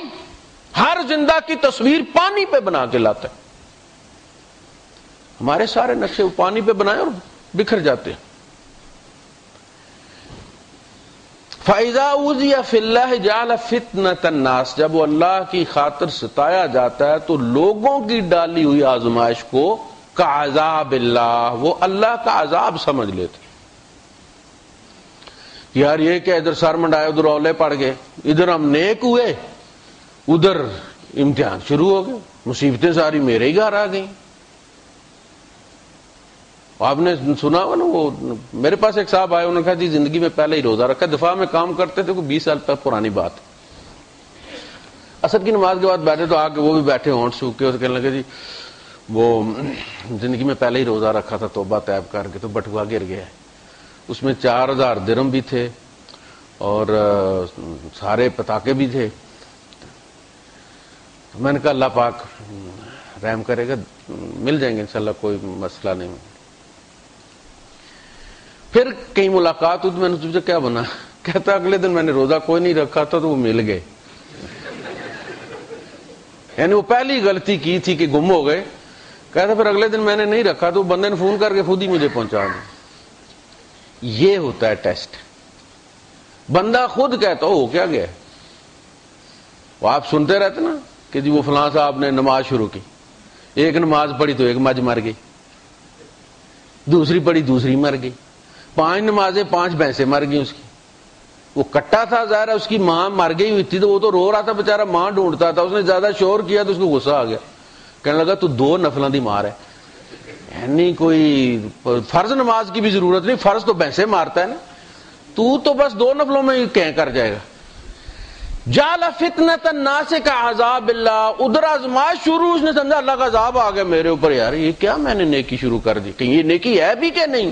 ہر زندہ کی تصویر پانی پہ بنا کے لاتا ہے. ہمارے سارے نقشے وہ پانی پہ بنائے اور بکھر جاتے ہیں. فَإِذَا أُوذِيَ فِي اللَّهِ جَعَلَ فِتْنَةَ النَّاسِ، جب وہ اللہ کی خاطر ستایا جاتا ہے تو لوگوں کی ڈالی ہوئی آزمائش کو کعذاب اللہ، وہ اللہ کا عذاب سمجھ لیتے. یار یہ کہ ادھر سر منڈائے ادھر اولے پڑ گئے، ادھر ہم نیک ہوئے ادھر امتحان شروع ہو گئے، مصیبتیں ساری میرے ہی گھر آ گئیں. آپ نے سنا ہوا نا، وہ میرے پاس ایک صاحب آئے، انہوں نے کہا جی زندگی میں پہلے ہی روزہ رکھا، دفاع میں کام کرتے تھے، کوئی 20 سال پرانی بات. عصر کی نماز کے بعد بیٹھے تو آ کے وہ بھی بیٹھے ہونٹ سوکھ کے، کہنے لگے جی وہ زندگی میں پہلے ہی روزہ رکھا تھا، توبہ طیب کر کے، تو بٹوا گر گیا ہے. اس میں 4,000 درہم بھی تھے اور سارے پتاکے بھی تھے. میں نے کہا اللہ پاک رحم کرے گا، مل جائیں گے انشاءاللہ، کوئی مسئلہ نہیں. پھر کہیں ملاقات ہوئی تو میں نے تجھے کیا بنا، کہتا اگلے دن میں نے روزہ کوئی نہیں رکھا تھا تو وہ مل گئے. یعنی وہ پہلی غلطی کی تھی کہ گم ہو گئے. کہتا پھر اگلے دن میں نے نہیں رکھا تو بندے نے فون کر کے خود ہی مجھے پہنچا دیا. یہ ہوتا ہے ٹیسٹ. بندہ خود کہتا ہو کیا گیا. وہ آپ سنتے رہتے نا کہ جی وہ فلاں صاحب نے نماز شروع کی، ایک نماز پڑھی تو ایک مجھ مر گئی، دوسری پڑھی دوسری مر گئی، 5 نمازیں 5 بھینسیں مر گئی اس کی. وہ کٹا تھا ظاہر ہے، اس کی ماں مر گئی ہوئی تھی تو وہ تو رو رہا تھا بیچارہ، ماں ڈھونڈتا تھا. اس نے زیادہ شور کیا تو اس کو غصہ آ گیا، کہنے لگا تو 2 نفلوں دی مار ہے، یعنی کوئی فرض نماز کی بھی ضرورت نہیں، فرض تو بھینسیں مارتا ہے نا، تو بس 2 نفلوں میں ہی کہیں کر جائے گا. جعل فتنۃ الناس کعذاب اللہ، ادھر آزمائش شروع، اس نے سمجھا اللہ کا عذاب آ گیا میرے اوپر. یار یہ کیا میں نے نیکی شروع کر دی، کہ یہ نیکی ہے بھی کہ نہیں.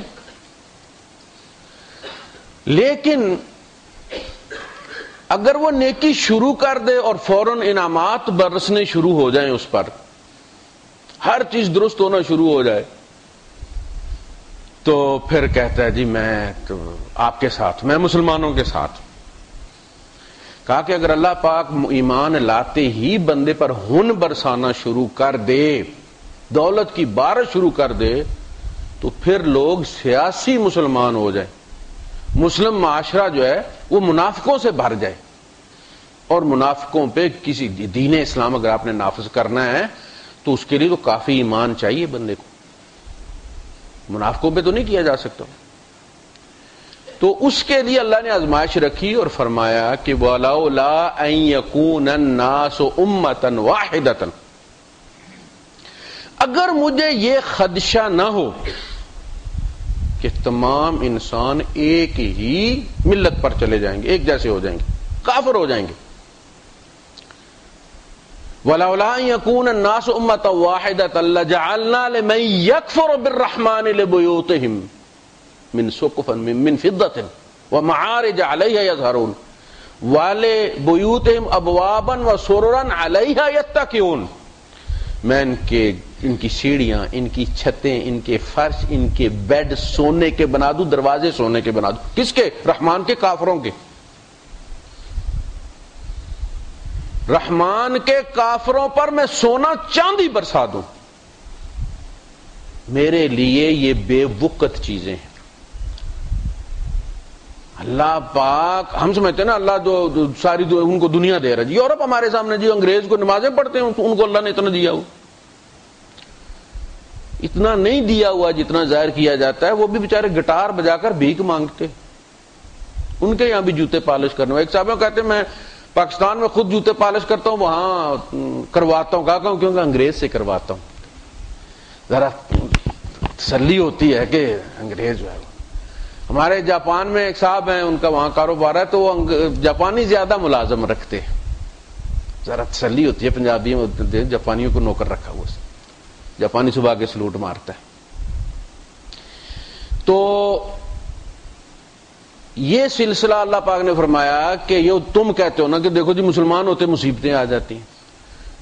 لیکن اگر وہ نیکی شروع کر دے اور فوراً انعامات برسنے شروع ہو جائیں اس پر، ہر چیز درست ہونا شروع ہو جائے، تو پھر کہتا ہے جی میں تو آپ کے ساتھ، میں مسلمانوں کے ساتھ. کہا کہ اگر اللہ پاک ایمان لاتے ہی بندے پر ہن برسانا شروع کر دے، دولت کی بارش شروع کر دے، تو پھر لوگ سیاسی مسلمان ہو جائیں، مسلم معاشرہ جو ہے وہ منافقوں سے بھر جائے. اور منافقوں پہ کسی دین اسلام اگر آپ نے نافذ کرنا ہے تو اس کے لیے تو کافی ایمان چاہیے بندے کو، منافقوں پہ تو نہیں کیا جا سکتا. تو اس کے لیے اللہ نے آزمائش رکھی اور فرمایا کہ وَلَوْلَا أَن يَكُونَ النَّاسُ أُمَّةً وَاحِدَةً، اگر مجھے یہ خدشہ نہ ہو کہ تمام انسان ایک ہی ملت پر چلے جائیں گے، ایک جیسے ہو جائیں گے، کافر ہو جائیں گے. وَلَوْلَا أَن يَكُونَ النَّاسُ أُمَّةً وَاحِدَةً لَجَعَلْنَا لِمَن يَكْفُرُ بِالرَّحْمَنِ لِبُيُوتِهِمْ مِن سُقُفٍ مِن فِضَّةٍ وَمَعَارِجَ عَلَيْهَا يَظْهَرُونَ وَلِبُيُوتِهِمْ أَبْوَابًا وَسُرُرًا عَلَيْهَا يَتَّكِئُونَ. میں ان کی سیڑھیاں، ان کی چھتیں، ان کے فرش، ان کے بیڈ سونے کے بنا دوں، دروازے سونے کے بنا دوں. کس کے؟ رحمان کے، کافروں کے. رحمان کے کافروں پر میں سونا چاندی برسا دوں. میرے لیے یہ بے وقت چیزیں ہیں. اللہ پاک، ہم سمجھتے ہیں نا اللہ جو ساری ان کو دنیا دے رہا ہے. یورپ ہمارے سامنے جی انگریز کو نمازیں پڑھتے ہیں، ان کو اللہ نے اتنا دیا ہوا. اتنا نہیں دیا ہوا جتنا ظاہر کیا جاتا ہے. وہ بھی بیچارے گٹار بجا کر بھیک مانگتے، ان کے یہاں بھی جوتے پالش کرنے. ایک صاحب کہتے ہیں میں پاکستان میں خود جوتے پالش کرتا ہوں، وہاں کرواتا ہوں. کہا کیونکہ انگریز سے کرواتا ہوں. ذرا تسلی ہوتی ہے کہ انگریز جو ہے. ہمارے جاپان میں ایک صاحب ہیں، ان کا وہاں کاروبار ہے، تو وہ جاپانی زیادہ ملازم رکھتے ہیں. ذرا تسلی ہوتی ہے پنجابیوں میں جاپانیوں کو نوکر رکھا ہوا، جاپانی صبح کے سلوٹ مارتا ہے. تو یہ سلسلہ اللہ پاک نے فرمایا کہ یہ تم کہتے ہو نا کہ دیکھو جی مسلمان ہوتے مصیبتیں آ جاتی ہیں،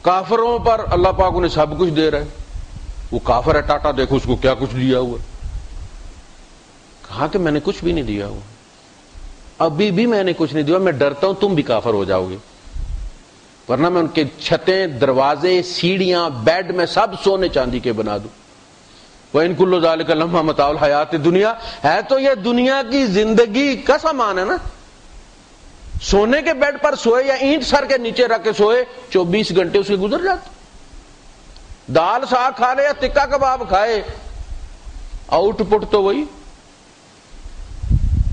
کافروں پر اللہ پاک انہیں سب کچھ دے رہا ہے. وہ کافر ہے ٹاٹا، دیکھو اس کو کیا کچھ دیا ہوا. کہا کہ میں نے کچھ بھی نہیں دیا ہوا، ابھی بھی میں نے کچھ نہیں دیا. میں ڈرتا ہوں تم بھی کافر ہو جاؤ گے، ورنہ میں ان کے چھتیں، دروازے، سیڑھیاں، بیڈ میں سب سونے چاندی کے بنا دوں. وَإِن كُلُّ ذَلِكَ لَمَّا مَتَاعُ الْحَيَاةِ الدُّنْيَا، ہے تو یہ دنیا کی زندگی کا سامان ہے نا. سونے کے بیڈ پر سوئے یا اینٹ سر کے نیچے رکھ کے سوئے، 24 گھنٹے اس کے گزر جاتے. دال ساگ کھا لے یا ٹکا کباب کھائے، آؤٹ پٹ تو وہی.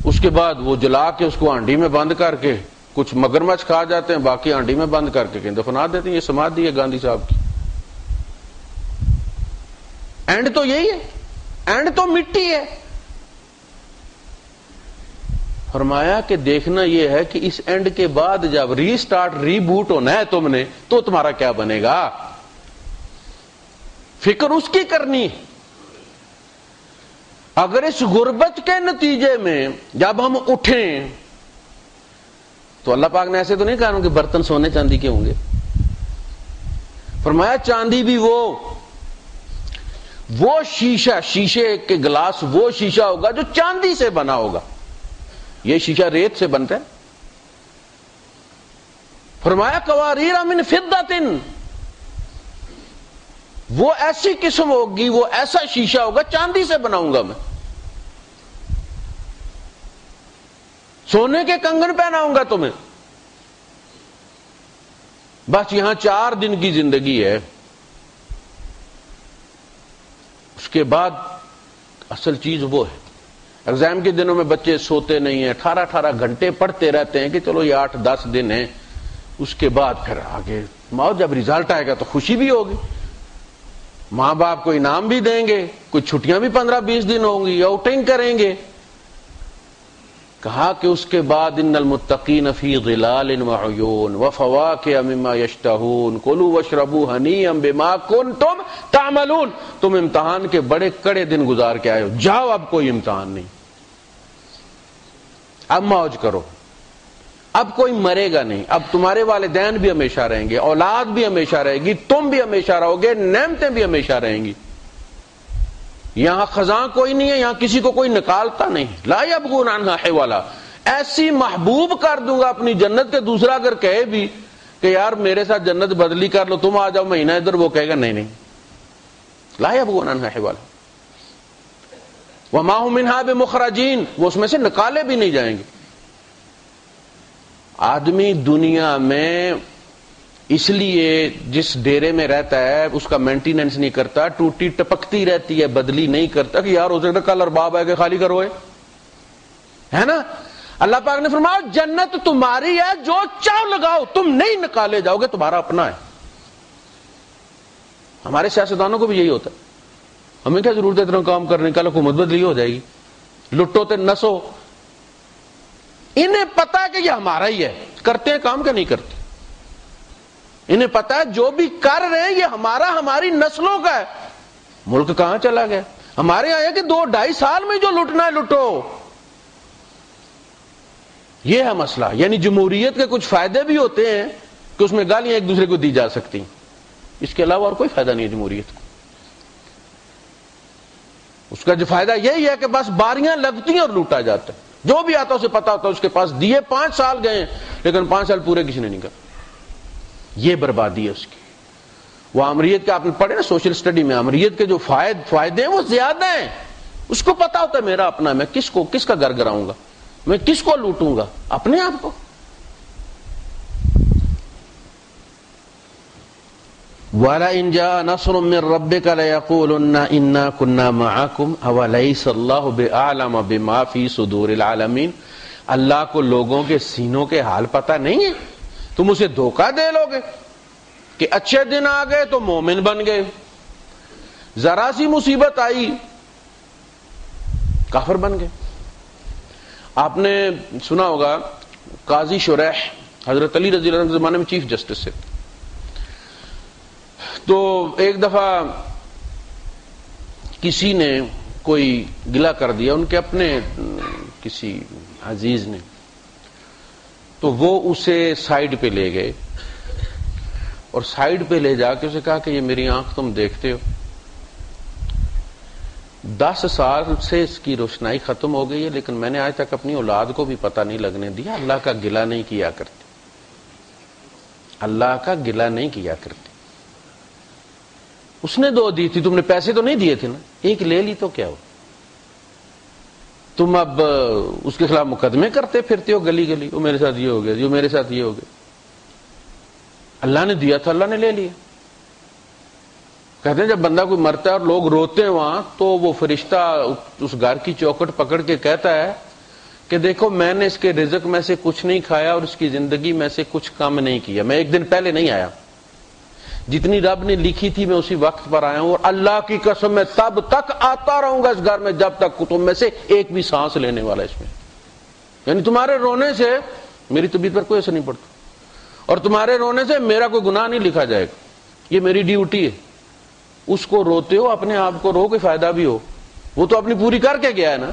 اس کے بعد وہ جلا کے اس کو ہانڈی میں بند کر کے، کچھ مگرمچھ کھا جاتے ہیں، باقی ہانڈی میں بند کر کے دفنا دیتے ہیں. یہ سمادھی ہے گاندھی صاحب کی. اینڈ تو یہی ہے، اینڈ تو مٹی ہے. فرمایا کہ دیکھنا یہ ہے کہ اس اینڈ کے بعد جب ری سٹارٹ، ری بوٹ ہونا ہے تم نے، تو تمہارا کیا بنے گا. فکر اس کی کرنی ہے. اگر اس غربت کے نتیجے میں جب ہم اٹھیں تو اللہ پاک نے ایسے تو نہیں کہا کہ برتن سونے چاندی کے ہوں گے. فرمایا چاندی بھی وہ شیشہ، شیشے کے گلاس وہ شیشہ ہوگا جو چاندی سے بنا ہوگا. یہ شیشہ ریت سے بنتا ہے. فرمایا قواریر من فضۃ، وہ ایسی قسم ہوگی، وہ ایسا شیشہ ہوگا چاندی سے بناؤں گا میں. سونے کے کنگن پہناؤں گا تمہیں. بس یہاں 4 دن کی زندگی ہے، اس کے بعد اصل چیز وہ ہے. ایگزام کے دنوں میں بچے سوتے نہیں ہیں، 18 گھنٹے پڑھتے رہتے ہیں کہ چلو یہ 8-10 دن ہیں. اس کے بعد پھر آگے جب رزلٹ آئے گا تو خوشی بھی ہوگی، ماں باپ کو انعام بھی دیں گے، کچھ چھٹیاں بھی 15-20 دن ہوں گی، آؤٹنگ کریں گے. کہا کہ اس کے بعد ان المتقین فی ظلال وعیون وفواکہ مما یشتہون کلوا واشربوا ہنیئا بما کنتم تعملون. تم امتحان کے بڑے کڑے دن گزار کے آئے ہو، جاؤ اب کوئی امتحان نہیں. اب موج کرو، اب کوئی مرے گا نہیں، اب تمہارے والدین بھی ہمیشہ رہیں گے، اولاد بھی ہمیشہ رہے گی، تم بھی ہمیشہ رہو گے، نعمتیں بھی ہمیشہ رہیں گی۔ یہاں خزاں کوئی نہیں ہے، یہاں کسی کو کوئی نکالتا نہیں۔ لا یبغون عنہا حولا، ایسی محبوب کر دوں گا اپنی جنت کے، دوسرا اگر کہے بھی کہ یار میرے ساتھ جنت بدلی کر لو، تم آ جاؤ مہینہ ادھر، وہ کہے گا نہیں نہیں۔ لا یبغون عنہا حولا وما هم منها بمخرجین، وہ اس میں سے نکالے بھی نہیں جائیں گے۔ آدمی دنیا میں اس لیے جس ڈیرے میں رہتا ہے اس کا مینٹیننس نہیں کرتا، ٹوٹی ٹپکتی رہتی ہے، بدلی نہیں کرتا کہ یار ہو سکتا کل ارباب ہے کہ خالی کرو، ہے نا۔ اللہ پاک نے فرمایا جنت تمہاری ہے، جو چاہو لگاؤ، تم نہیں نکالے جاؤ گے، تمہارا اپنا ہے۔ ہمارے سیاستدانوں کو بھی یہی ہوتا ہے، ہمیں کیا ضرورت ہے اتنا کام کرنے، کل حکومت بدلی ہو جائے گی، لٹو تے نسو۔ انہیں پتا ہے کہ یہ ہمارا ہی ہے، کرتے ہیں کام، کیا نہیں کرتے۔ انہیں پتا ہے جو بھی کر رہے ہیں یہ ہمارا، ہماری نسلوں کا ہے۔ ملک کہاں چلا گیا؟ ہمارے یہاں ہے کہ 2-2.5 سال میں جو لٹنا ہے لٹو۔ یہ ہے مسئلہ۔ یعنی جمہوریت کے کچھ فائدے بھی ہوتے ہیں کہ اس میں گالیاں ایک دوسرے کو دی جا سکتی، اس کے علاوہ اور کوئی فائدہ نہیں ہے جمہوریت کو۔ اس کا جو فائدہ یہی ہے کہ بس باریاں لگتی ہیں اور لوٹا جاتا ہے، جو بھی آتا اسے پتا ہوتا ہے اس کے پاس دیے 5 سال گئے لیکن 5 سال پورے کسی نے نہیں کر۔ یہ بربادی ہے اس کی۔ وہ امریت کے آپ نے پڑھے نا سوشل سٹڈی میں، امریت کے جو فائدے ہیں وہ زیادہ ہیں۔ اس کو پتا ہوتا ہے میرا اپنا، میں کس کا گھر گراؤں گا، میں کس کو لوٹوں گا، اپنے آپ کو۔ وَلَئِنْ جَاءَ نَصْرٌ مِّن رَّبِّكَ لَيَقُولُنَّ إِنَّا كُنَّا مَعَكُمْ أَوَلَيْسَ اللَّهُ بِأَعْلَمَ بِمَا فِي صُدُورِ الْعَالَمِينَ۔ اللہ کو لوگوں کے سینوں کے حال پتہ نہیں ہے؟ تم اسے دھوکہ دے لو گے کہ اچھے دن آ گئے تو مومن بن گئے، ذرا سی مصیبت آئی کافر بن گئے۔ آپ نے سنا ہوگا قاضی شریح حضرت علی رضی اللہ عنہ کے زمانے میں چیف جسٹس سے، تو ایک دفعہ کسی نے کوئی گلہ کر دیا ان کے اپنے کسی عزیز نے، تو وہ اسے سائیڈ پہ لے گئے اور سائیڈ پہ لے جا کے اسے کہا کہ یہ میری آنکھ تم دیکھتے ہو، 10 سال سے اس کی روشنائی ختم ہو گئی ہے لیکن میں نے آج تک اپنی اولاد کو بھی پتہ نہیں لگنے دیا، اللہ کا گلہ نہیں کیا کرتے، اللہ کا گلہ نہیں کیا کرتے۔ اس نے 2 دی تھی، تم نے پیسے تو نہیں دیے تھے نا، 1 لے لی تو کیا ہو؟ تم اب اس کے خلاف مقدمے کرتے پھرتے ہو گلی گلی، وہ میرے ساتھ یہ ہو گیا، جو میرے ساتھ یہ ہو گیا۔ اللہ نے دیا تھا، اللہ نے لے لیا۔ کہتے ہیں جب بندہ کوئی مرتا ہے اور لوگ روتے ہیں وہاں، تو وہ فرشتہ اس گھر کی چوکھٹ پکڑ کے کہتا ہے کہ دیکھو میں نے اس کے رزق میں سے کچھ نہیں کھایا اور اس کی زندگی میں سے کچھ کم نہیں کیا، میں 1 دن پہلے نہیں آیا، جتنی رب نے لکھی تھی میں اسی وقت پر آیا ہوں، اور اللہ کی قسم میں تب تک آتا رہوں گا اس گھر میں جب تک تم میں سے ایک بھی سانس لینے والا اس میں۔ یعنی تمہارے رونے سے میری طبیعت پر کوئی اثر نہیں پڑتا، اور تمہارے رونے سے میرا کوئی گناہ نہیں لکھا جائے گا، یہ میری ڈیوٹی ہے۔ اس کو روتے ہو، اپنے آپ کو رو کوئی فائدہ بھی ہو، وہ تو اپنی پوری کر کے گیا ہے نا،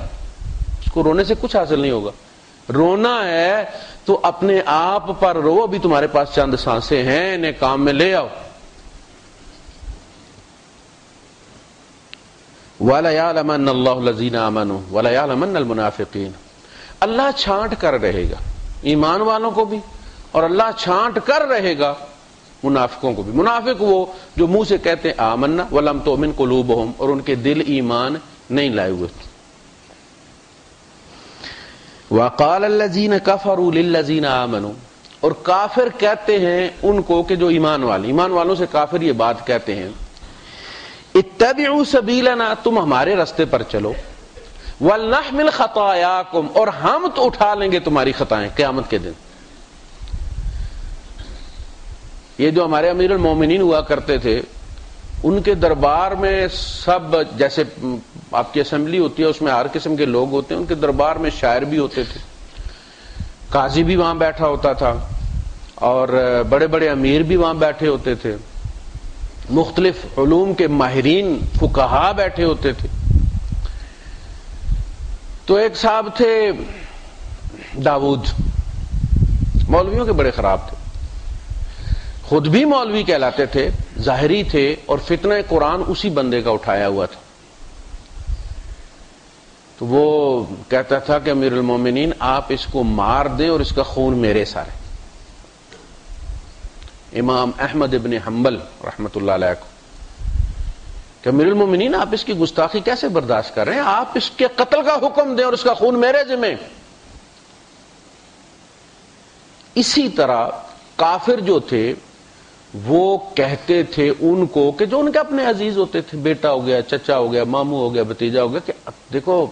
اس کو رونے سے کچھ حاصل نہیں ہوگا۔ رونا ہے تو اپنے آپ پر رو، ابھی تمہارے پاس چند سانسیں ہیں، انہیں کام میں لے آؤ۔ وَلَيَعْلَمَنَّ اللَّهُ الَّذِينَ آمَنُوا وَلَيَعْلَمَنَّ الْمُنَافِقِينَ۔ اللہ چھانٹ کر رہے گا ایمان والوں کو بھی، اور اللہ چھانٹ کر رہے گا منافقوں کو بھی۔ منافق وہ جو منہ سے کہتے ہیں آمنا وَلَمْ تُؤْمِنْ قُلُوبُهُمْ، اور ان کے دل ایمان نہیں لائے ہوئے۔ وَقَالَ الَّذِينَ كَفَرُوا لِلَّذِينَ آمَنُوا، اور کافر کہتے ہیں ان کو کہ جو ایمان والوں سے کافر یہ بات کہتے ہیں، اتبعوا سبیلنا، تم ہمارے راستے پر چلو، وَلْنَحْمِلْ خَطَايَاكُمْ، اور ہم تو اٹھا لیں گے تمہاری خطائیں قیامت کے دن۔ یہ جو ہمارے امیر المومنین ہوا کرتے تھے، ان کے دربار میں سب، جیسے آپ کی اسمبلی ہوتی ہے اس میں ہر قسم کے لوگ ہوتے ہیں، ان کے دربار میں شاعر بھی ہوتے تھے، قاضی بھی وہاں بیٹھا ہوتا تھا، اور بڑے بڑے امیر بھی وہاں بیٹھے ہوتے تھے، مختلف علوم کے ماہرین فقہا بیٹھے ہوتے تھے۔ تو ایک صاحب تھے داؤد مولویوں کے بڑے خراب تھے، خود بھی مولوی کہلاتے تھے، ظاہری تھے، اور فتنہ قرآن اسی بندے کا اٹھایا ہوا تھا۔ تو وہ کہتا تھا کہ امیر المومنین آپ اس کو مار دیں اور اس کا خون میرے سر ہے۔ امام احمد ابن حنبل رحمۃ اللہ علیہ کو کہ امیر المومنین آپ اس کی گستاخی کیسے برداشت کر رہے ہیں، آپ اس کے قتل کا حکم دیں اور اس کا خون میرے ذمہ۔ اسی طرح کافر جو تھے وہ کہتے تھے ان کو کہ جو ان کے اپنے عزیز ہوتے تھے، بیٹا ہو گیا، چچا ہو گیا، ماموں ہو گیا، بھتیجا ہو گیا، کہ دیکھو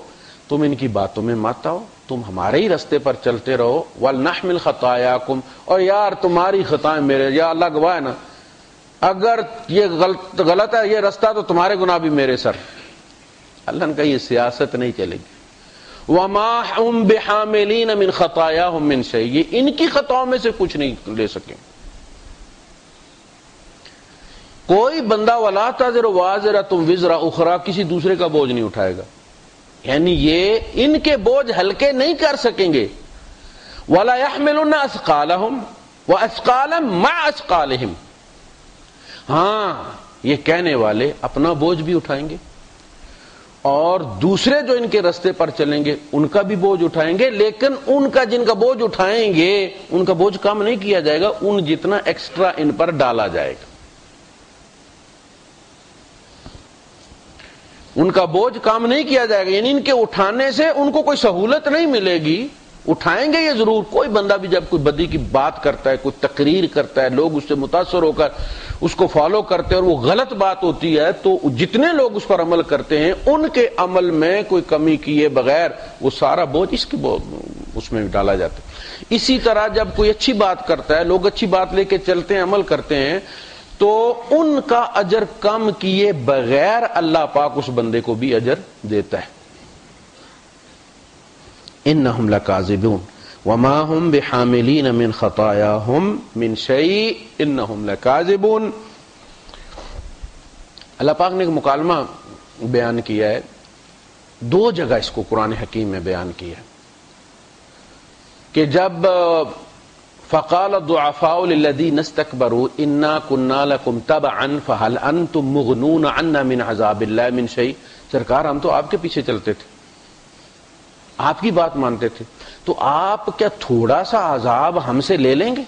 تم ان کی باتوں میں مت آؤ، تم ہمارے ہی رستے پر چلتے رہو، وَلْنَحْمِلْ خَطَايَاكُمْ، اور یار تمہاری خطائیں میرے، یا اللہ گواہ ہے نا، اگر یہ غلط ہے یہ رستہ تو تمہارے گناہ بھی میرے سر۔ اللہ نے کہا یہ سیاست نہیں چلے گی۔ وَمَا هُمْ بِحَامِلِينَ مِنْ خَطَايَاهُمْ مِنْ شَيْءٍ، یہ ان کی خطاؤں میں سے کچھ نہیں لے سکیں۔ کوئی بندہ وَلَا تَزِرُ وَازِرَةٌ وِزْرَ أُخْرَى، کسی دوسرے کا بوجھ نہیں اٹھائے گا، یعنی یہ ان کے بوجھ ہلکے نہیں کر سکیں گے۔ وَلَا يَحْمِلُنَّ أَثْقَالَهُمْ وَأَثْقَالًا مَعَ أَثْقَالِهِمْ، ہاں یہ کہنے والے اپنا بوجھ بھی اٹھائیں گے اور دوسرے جو ان کے رستے پر چلیں گے ان کا بھی بوجھ اٹھائیں گے، لیکن ان کا جن کا بوجھ اٹھائیں گے ان کا بوجھ کم نہیں کیا جائے گا، ان جتنا ایکسٹرا ان پر ڈالا جائے گا، ان کا بوجھ کام نہیں کیا جائے گا، یعنی ان کے اٹھانے سے ان کو کوئی سہولت نہیں ملے گی، اٹھائیں گے یہ ضرور۔ کوئی بندہ بھی جب کوئی بدی کی بات کرتا ہے، کوئی تقریر کرتا ہے، لوگ اس سے متاثر ہو کر اس کو فالو کرتے ہیں اور وہ غلط بات ہوتی ہے تو جتنے لوگ اس پر عمل کرتے ہیں ان کے عمل میں کوئی کمی کیے بغیر وہ سارا بوجھ اس کی اس میں ڈالا جاتا ہے۔ اسی طرح جب کوئی اچھی بات کرتا ہے، لوگ اچھی بات لے کے چلتے ہیں، عمل کرتے ہیں، تو ان کا اجر کم کیے بغیر اللہ پاک اس بندے کو بھی اجر دیتا ہے۔ انہم لکاذبون وما ہم بحاملین من خطایاہم من شیء انہم لکاذبون۔ اللہ پاک نے ایک مکالمہ بیان کیا ہے، دو جگہ اس کو قرآن حکیم میں بیان کیا ہے کہ جب فقال الضعفاء للذین استکبروا انا کنا لکم تبعا فهل انتم مغنون عنا من عذاب اللہ من شیء، سرکار ہم تو آپ کے پیچھے چلتے تھے، آپ کی بات مانتے تھے، تو آپ کیا تھوڑا سا عذاب ہم سے لے لیں گے؟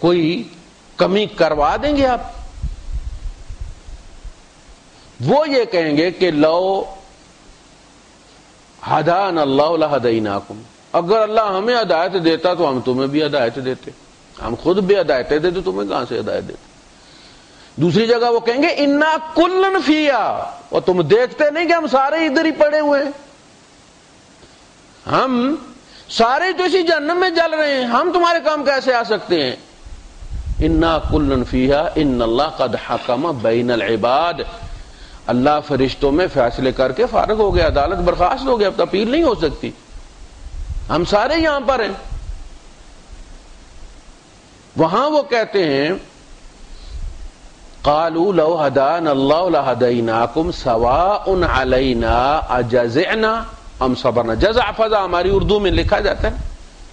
کوئی کمی کروا دیں گے آپ؟ وہ یہ کہیں گے کہ لو ہدان اللہ لہدیناکم، اگر اللہ ہمیں ہدایت دیتا تو ہم تمہیں بھی ہدایت دیتے، ہم خود بھی ہدایتیں دیتے، تمہیں کہاں سے ہدایت دیتے۔ دوسری جگہ وہ کہیں گے انا کلن فیہا، اور تم دیکھتے نہیں کہ ہم سارے ادھر ہی پڑے ہوئے ہیں، ہم سارے تو اسی جہنم میں جل رہے ہیں، ہم تمہارے کام کیسے آ سکتے ہیں؟ انا کلن فیہا ان اللہ قد حکم بین العباد، اللہ فرشتوں میں فیصلے کر کے فارغ ہو گیا، عدالت برخاست ہو گیا، اب اپیل نہیں ہو سکتی، ہم سارے یہاں پر ہیں۔ وہاں وہ کہتے ہیں قالوا لو هدانا اللہ لہدیناکم سواء علینا اجزعنا ام صبرنا، جزع فضا ہماری اردو میں لکھا جاتا ہے،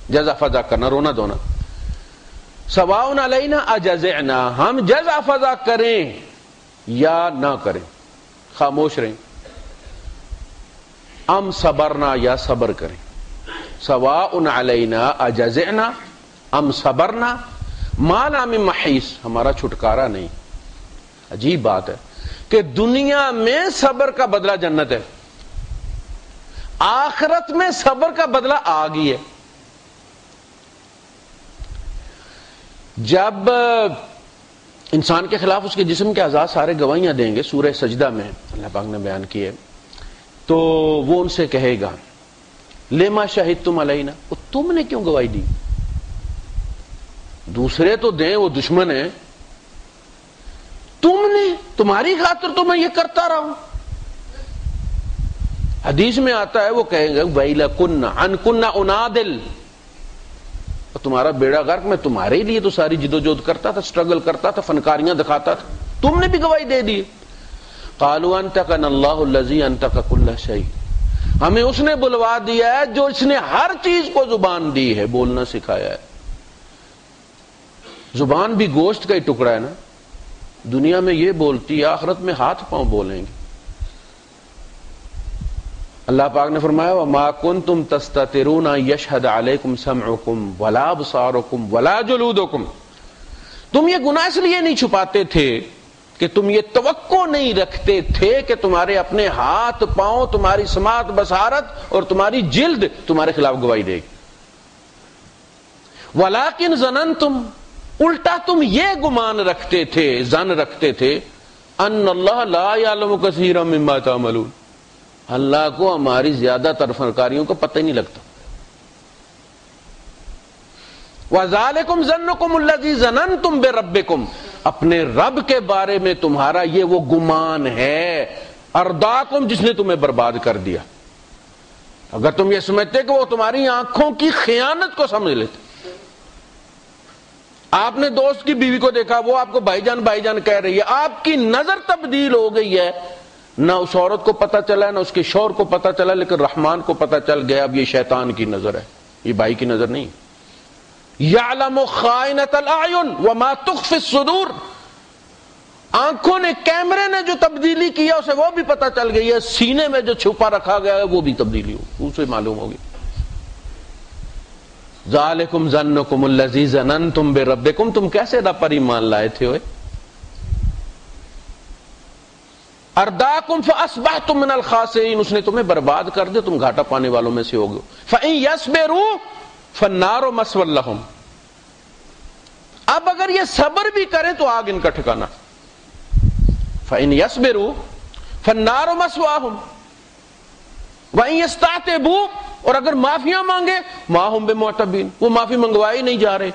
جزع فضا کرنا، رونا دھونا، سواء علینا اجزعنا، ہم جزع فضا کریں یا نہ کریں، خاموش رہیں، ام صبرنا یا صبر کریں، سواء علینا اجزعنا ام صبرنا ما لنا من محیص، ہمارا چھٹکارا نہیں۔ عجیب بات ہے کہ دنیا میں صبر کا بدلہ جنت ہے، آخرت میں صبر کا بدلہ آگ ہی ہے۔ جب انسان کے خلاف اس کے جسم کے اعضاء سارے گواہیاں دیں گے، سورہ سجدہ میں اللہ پاک نے بیان کیے، تو وہ ان سے کہے گا لما شہدتم علینا، تم نے کیوں گواہی دی؟ دوسرے تو دیں، وہ دشمن ہیں، تم نے، تمہاری خاطر تو میں یہ کرتا رہا ہوں۔ حدیث میں آتا ہے وہ کہیں گے ویلکن ان کنا انادل، تمہارا بیڑا غرق، میں تمہارے لیے تو ساری جدوجہد کرتا تھا، سٹرگل کرتا تھا، فنکاریاں دکھاتا تھا، تم نے بھی گواہی دے دی۔ قالوا انطقنا اللہ الذی انطق کل شیء، ہمیں اس نے بلوا دیا ہے جو اس نے ہر چیز کو زبان دی ہے، بولنا سکھایا ہے۔ زبان بھی گوشت کا ہی ٹکڑا ہے نا، دنیا میں یہ بولتی ہے، آخرت میں ہاتھ پاؤں بولیں گے۔ اللہ پاک نے فرمایا وَمَا كُنْتُمْ تَسْتَتِرُونَ يَشْهَدَ عَلَيْكُمْ سَمْعُكُمْ وَلَا أَبْصَارُكُمْ وَلَا جُلُودُكُمْ، تم یہ گناہ اس لیے نہیں چھپاتے تھے کہ تم یہ توقع نہیں رکھتے تھے کہ تمہارے اپنے ہاتھ پاؤں، تمہاری سماعت بصارت اور تمہاری جلد تمہارے خلاف گواہی دے گی۔ وَلَكِنْ ظَنَنْتُمْ، الٹا تم یہ گمان رکھتے تھے، ظن رکھتے تھے، ان اللہ لا یعلم کثیرا مما تعملون، اللہ کو ہماری زیادہ تر فنکاریوں کا پتہ ہی نہیں لگتا۔ وَذَلِكُمْ ظَنُّكُمُ الَّذِي ظَنَنْتُمْ بِرَبِّكُمْ، اپنے رب کے بارے میں تمہارا یہ وہ گمان ہے، ارداکم، جس نے تمہیں برباد کر دیا۔ اگر تم یہ سمجھتے کہ وہ تمہاری آنکھوں کی خیانت کو سمجھ لیتے، آپ نے دوست کی بیوی کو دیکھا، وہ آپ کو بھائی جان کہہ رہی ہے، آپ کی نظر تبدیل ہو گئی ہے، نہ اس عورت کو پتہ چلا نہ اس کے شوہر کو پتہ چلا، لیکن رحمان کو پتہ چل گیا اب یہ شیطان کی نظر ہے، یہ بھائی کی نظر نہیں۔ یعلم خائنۃ الاعین وما تخفی الصدور، آنکھوں نے، کیمرے نے جو تبدیلی کیا اسے وہ بھی پتہ چل گئی ہے، سینے میں جو چھپا رکھا گیا ہے وہ بھی تبدیلی ہو، اسے معلوم ہوگی۔ ذالکم ظنکم الذی ظننتم بربکم، تم کیسے رب پر ایمان لائے تھے ہوئے؟ ارداکم فاصبحتم من الخاسرین، اس نے تمہیں برباد کر دیا، تم گھاٹا پانے والوں میں سے ہو گئے۔ فإن یصبروا فالنار مثوی لہم، اب اگر یہ صبر بھی کریں تو آگ ان کا ٹھکانہ۔ فإن یصبروا فالنار مثواہم وإن یستعتبوا، اور اگر معافیاں مانگے ما ہم بمعتبین، وہ معافی منگوائے نہیں جا رہے۔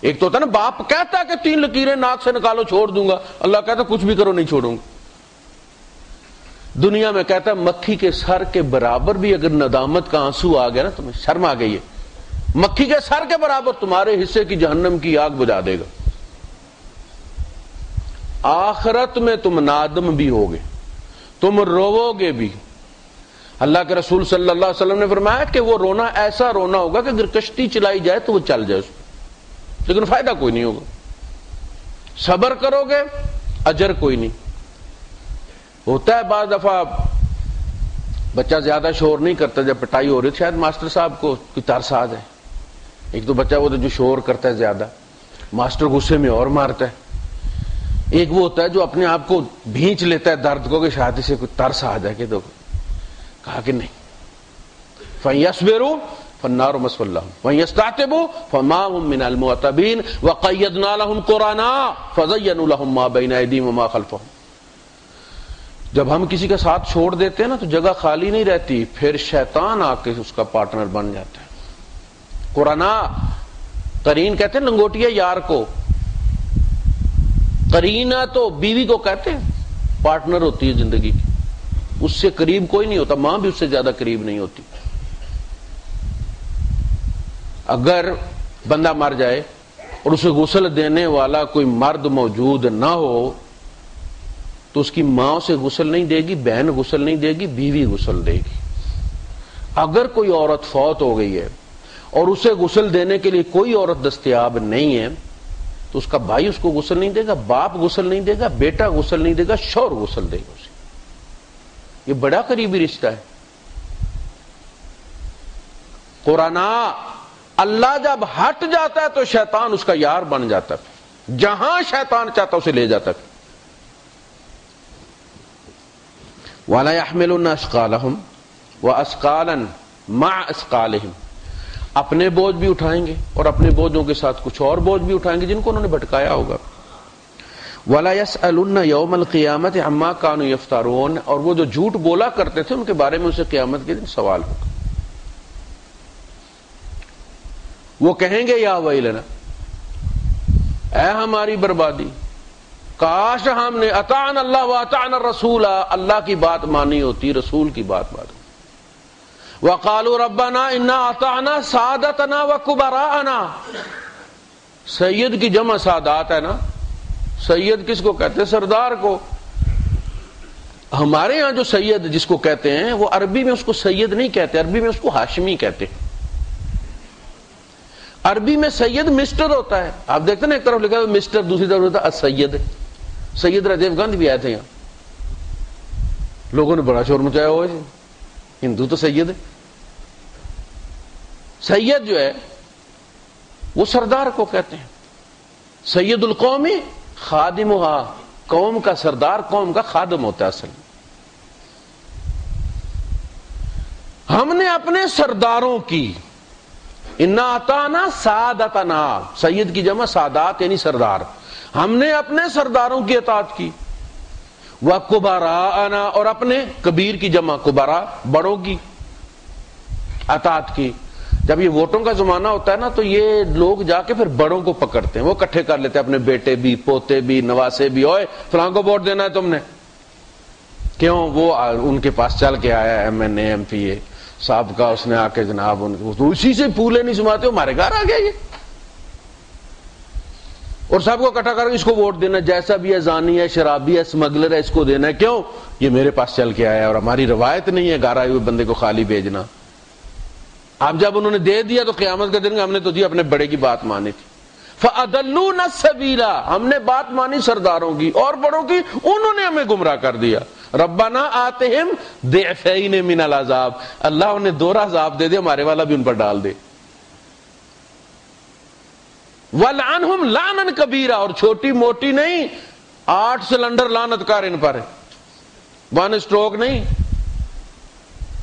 ایک تو ہوتا نا باپ کہتا کہ 3 لکیریں ناک سے نکالو چھوڑ دوں گا، اللہ کہتا کچھ بھی کرو نہیں چھوڑوں گا۔ دنیا میں کہتا مکھی کے سر کے برابر بھی اگر ندامت کا آنسو آ گیا نا، تمہیں شرم آ گئی ہے، مکھی کے سر کے برابر تمہارے حصے کی جہنم کی آگ بجھا دے گا۔ آخرت میں تم نادم بھی ہوگے، تم روو گے بھی۔ اللہ کے رسول صلی اللہ علیہ وسلم نے فرمایا کہ وہ رونا ایسا رونا ہوگا کہ اگر کشتی چلائی جائے تو وہ چل جائے اس میں، لیکن فائدہ کوئی نہیں ہوگا۔ صبر کرو گے اجر کوئی نہیں۔ ہوتا ہے بعض دفعہ بچہ زیادہ شور نہیں کرتا، جب پٹائی ہو رہی ہے شاید ماسٹر صاحب کو کوئی ترس آ جائے، ایک تو بچہ وہ جو شور کرتا ہے زیادہ، ماسٹر غصے میں اور مارتا ہے، ایک وہ ہوتا ہے جو اپنے آپ کو بھینچ لیتا ہے درد کو کہ شاید اسے کوئی ترس آ جائے، کہ دیکھو کہا کہ نہیں۔ فَيَصْبِرُوا فَالنَّارُ مَثْوًى لَهُمْ وَإِن يَسْتَعْتِبُوا فَمَا هُم مِّنَ الْمُعْتَبِينَ وَقَيَّضْنَا لَهُمْ قُرَنَاءَ فَزَيَّنُوا لَهُم مَّا بَيْنَ أَيْدِيهِمْ وَمَا خَلْفَهُم۔ جب ہم کسی کا ساتھ چھوڑ دیتے ہیں نا تو جگہ خالی نہیں رہتی، پھر شیطان آ کے اس کا پارٹنر بن جاتا ہے۔ قرنا، قرین کہتے ہیں لنگوٹیا یار کو، قرینہ تو بیوی کو کہتے ہیں، پارٹنر ہوتی ہے زندگی کی، اس سے قریب کوئی نہیں ہوتا، ماں بھی اس سے زیادہ قریب نہیں ہوتی۔ اگر بندہ مر جائے اور اسے غسل دینے والا کوئی مرد موجود نہ ہو تو اس کی ماں اسے غسل نہیں دے گی، بہن غسل نہیں دے گی، بیوی غسل دے گی۔ اگر کوئی عورت فوت ہو گئی ہے اور اسے غسل دینے کے لیے کوئی عورت دستیاب نہیں ہے تو اس کا بھائی اس کو غسل نہیں دے گا، باپ غسل نہیں دے گا، بیٹا غسل نہیں دے گا، شوہر غسل دے گا اسے۔ یہ بڑا قریبی رشتہ ہے۔ قرآن، اللہ جب ہٹ جاتا ہے تو شیطان اس کا یار بن جاتا ہے، جہاں شیطان چاہتا اسے لے جاتا ہے۔ وَلَا يَحْمِلُنَّ أَثْقَالَهُمْ وَأَثْقَالًا مَعَ أَثْقَالِهِمْ، اپنے بوجھ بھی اٹھائیں گے اور اپنے بوجھوں کے ساتھ کچھ اور بوجھ بھی اٹھائیں گے جن کو انہوں نے بھٹکایا ہوگا۔ وَلَا يَسْأَلُنَّ يَوْمَ الْقِيَامَةِ عَمَّا كَانُوا يَفْتَرُونَ، اور وہ جو جھوٹ بولا کرتے تھے ان کے بارے میں اسے قیامت کے دن سوال ہوگا۔ وہ کہیں گے یا ویلنا، اے ہماری بربادی، کاش ہم نے اطعنا اللہ واطعنا الرسول، اللہ کی بات مانی ہوتی، رسول کی بات مانی۔ وقالوا ربنا انا اطعنا سادتنا وکبراءنا، سید کی جمع سادات ہے نا، سید کس کو کہتے ہیں؟ سردار کو۔ ہمارے ہاں جو سید جس کو کہتے ہیں وہ عربی میں اس کو سید نہیں کہتے، عربی میں اس کو ہاشمی کہتے ہیں۔ عربی میں سید مسٹر ہوتا ہے، آپ دیکھتے ہیں نا ایک طرف لکھا ہے مسٹر، دوسری طرف ہوتا ہے السید۔ سید راجیو گاندھی بھی آئے تھے یہاں، لوگوں نے بڑا شور مچایا ہوا ہے، ہندو تو سید ہے۔ سید جو ہے وہ سردار کو کہتے ہیں، سید القوم خادمها، قوم کا سردار قوم کا خادم ہوتا ہے اصل میں۔ ہم نے اپنے سرداروں کی انا اطعنا سادتنا، سید کی جمع سادات یعنی سردار، ہم نے اپنے سرداروں کی اطاعت کی، وکبراءنا، اور اپنے کبیر کی جمع کبراء بڑوں کی اطاعت کی۔ جب یہ ووٹوں کا زمانہ ہوتا ہے نا تو یہ لوگ جا کے پھر بڑوں کو پکڑتے ہیں، وہ اکٹھے کر لیتے ہیں اپنے بیٹے بھی، پوتے بھی، نواسے بھی، اوئے فلاں کو ووٹ دینا ہے تم نے، کیوں؟ وہ ان کے پاس چل کے آیا M N A M P A صاحب کا، اس نے آ کے جناب ان کو اسی سے پھولے نہیں سماتے، ہمارے گھر آ گیا یہ، اور سب کو اکٹھا کر کے اس کو ووٹ دینا، جیسا بھی ہے، زانی ہے، شرابی ہے، اسمگلر ہے، اس کو دینا ہے، کیوں؟ یہ میرے پاس چل کے آیا اور ہماری روایت نہیں ہے گھر آئے ہوئے بندے کو خالی بھیجنا۔ اب جب انہوں نے دے دیا تو قیامت کے دن ہم نے تو جی اپنے بڑے کی بات مانی تھی، فَأَضَلُّونَ السَّبِيلَ، ہم نے بات مانی سرداروں کی اور بڑوں کی، انہوں نے ہمیں گمراہ کر دیا۔ ربنا آتہم ضعفین من العذاب، اللہ انہیں دوہرا عذاب دے دے، ہمارے والا بھی ان پر ڈال دے۔ وَلْعَنْهُمْ لَعْنًا كَبِيرًا، اور چھوٹی موٹی نہیں، 8 سلنڈر لعنت کار ان پر ہے، 1 سٹروک نہیں،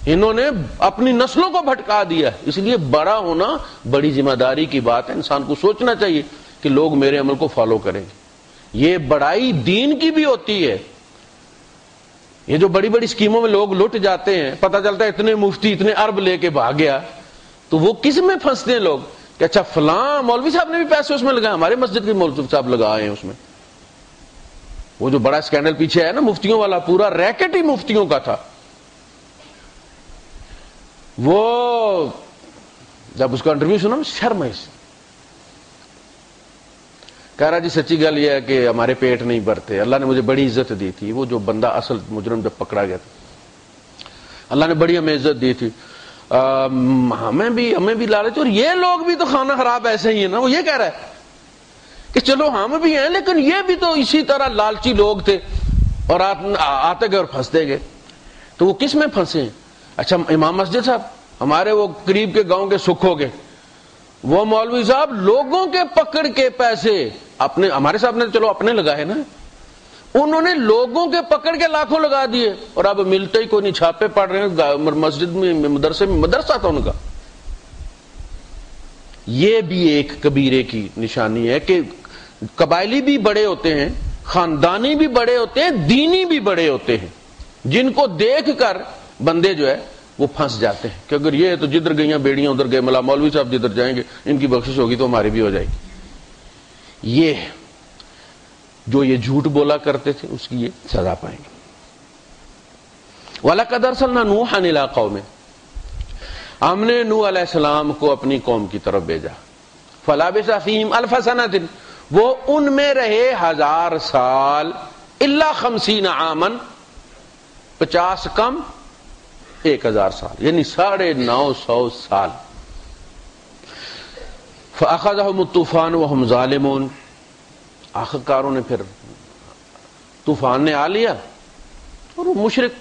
انہوں نے اپنی نسلوں کو بھٹکا دیا۔ اس لیے بڑا ہونا بڑی ذمہ داری کی بات ہے، انسان کو سوچنا چاہیے کہ لوگ میرے عمل کو فالو کریں گے۔ یہ بڑائی دین کی بھی ہوتی ہے۔ یہ جو بڑی بڑی اسکیموں میں لوگ لٹ جاتے ہیں، پتہ چلتا ہے اتنے مفتی اتنے ارب لے کے بھاگ گیا، تو وہ کس میں پھنستے ہیں لوگ کہ اچھا فلاں مولوی صاحب نے بھی پیسے اس میں لگائے، ہمارے مسجد کے مولوی صاحب لگائے ہیں اس میں۔ وہ جو بڑا اسکینڈل پیچھے ہے نا مفتیوں والا، پورا ریکٹ ہی مفتیوں کا تھا۔ وہ جب اس کا انٹرویو سنا شرم ہے، کہہ رہا جی سچی گل یہ ہے کہ ہمارے پیٹ نہیں بھرتے، اللہ نے مجھے بڑی عزت دی تھی، وہ جو بندہ اصل مجرم جب پکڑا گیا تھا اللہ نے بڑی ہمیں عزت دی تھی، ہمیں بھی لالچ، اور یہ لوگ بھی تو کھانا خراب ایسے ہی ہے نا۔ وہ یہ کہہ رہا ہے کہ چلو ہم بھی ہیں لیکن یہ بھی تو اسی طرح لالچی لوگ تھے اور آتے گئے اور پھنستے گئے۔ تو وہ کس میں پھنسے ہیں؟ اچھا امام مسجد صاحب ہمارے وہ قریب کے گاؤں کے سکھ ہو گئے، وہ مولوی صاحب لوگوں کے پکڑ کے پیسے اپنے، ہمارے صاحب نے چلو اپنے لگائے نا، انہوں نے لوگوں کے پکڑ کے لاکھوں لگا دیے، اور اب ملتے ہی کوئی نہیں، چھاپے پڑ رہے ہیں مسجد میں، مدرسے میں، مدرسہ تھا ان کا۔ یہ بھی ایک کبیرے کی نشانی ہے کہ قبائلی بھی بڑے ہوتے ہیں، خاندانی بھی بڑے ہوتے ہیں، دینی بھی بڑے ہوتے ہیں، جن کو دیکھ کر بندے جو ہے وہ پھنس جاتے ہیں کہ اگر یہ تو جدھر گئیاں بیڑیاں ادھر گئے، ملا مولوی صاحب جدھر جائیں گے ان کی بخشش ہوگی تو ہماری بھی ہو جائے گی۔ یہ جو یہ جھوٹ بولا کرتے تھے اس کی یہ سزا پائیں گے۔ وَلَقَدْ أَرْسَلْنَا نُوحًا إِلَىٰ قَوْمِهِ، ہم نے نوح علیہ السلام کو اپنی قوم کی طرف بھیجا، فَلَبِثَ فِيهِمْ أَلْفَ سَنَةٍ، وہ ان میں رہے 1000 سال، إِلَّا 50 عامًا، 50 کم 1000 سال، یعنی 950 سال۔ فَأَخَذَهُمُ الطُّوفَانُ وَهُمْ ظَالِمُونَ، آخرکاروں نے پھر طوفان نے آ لیا، اور وہ مشرک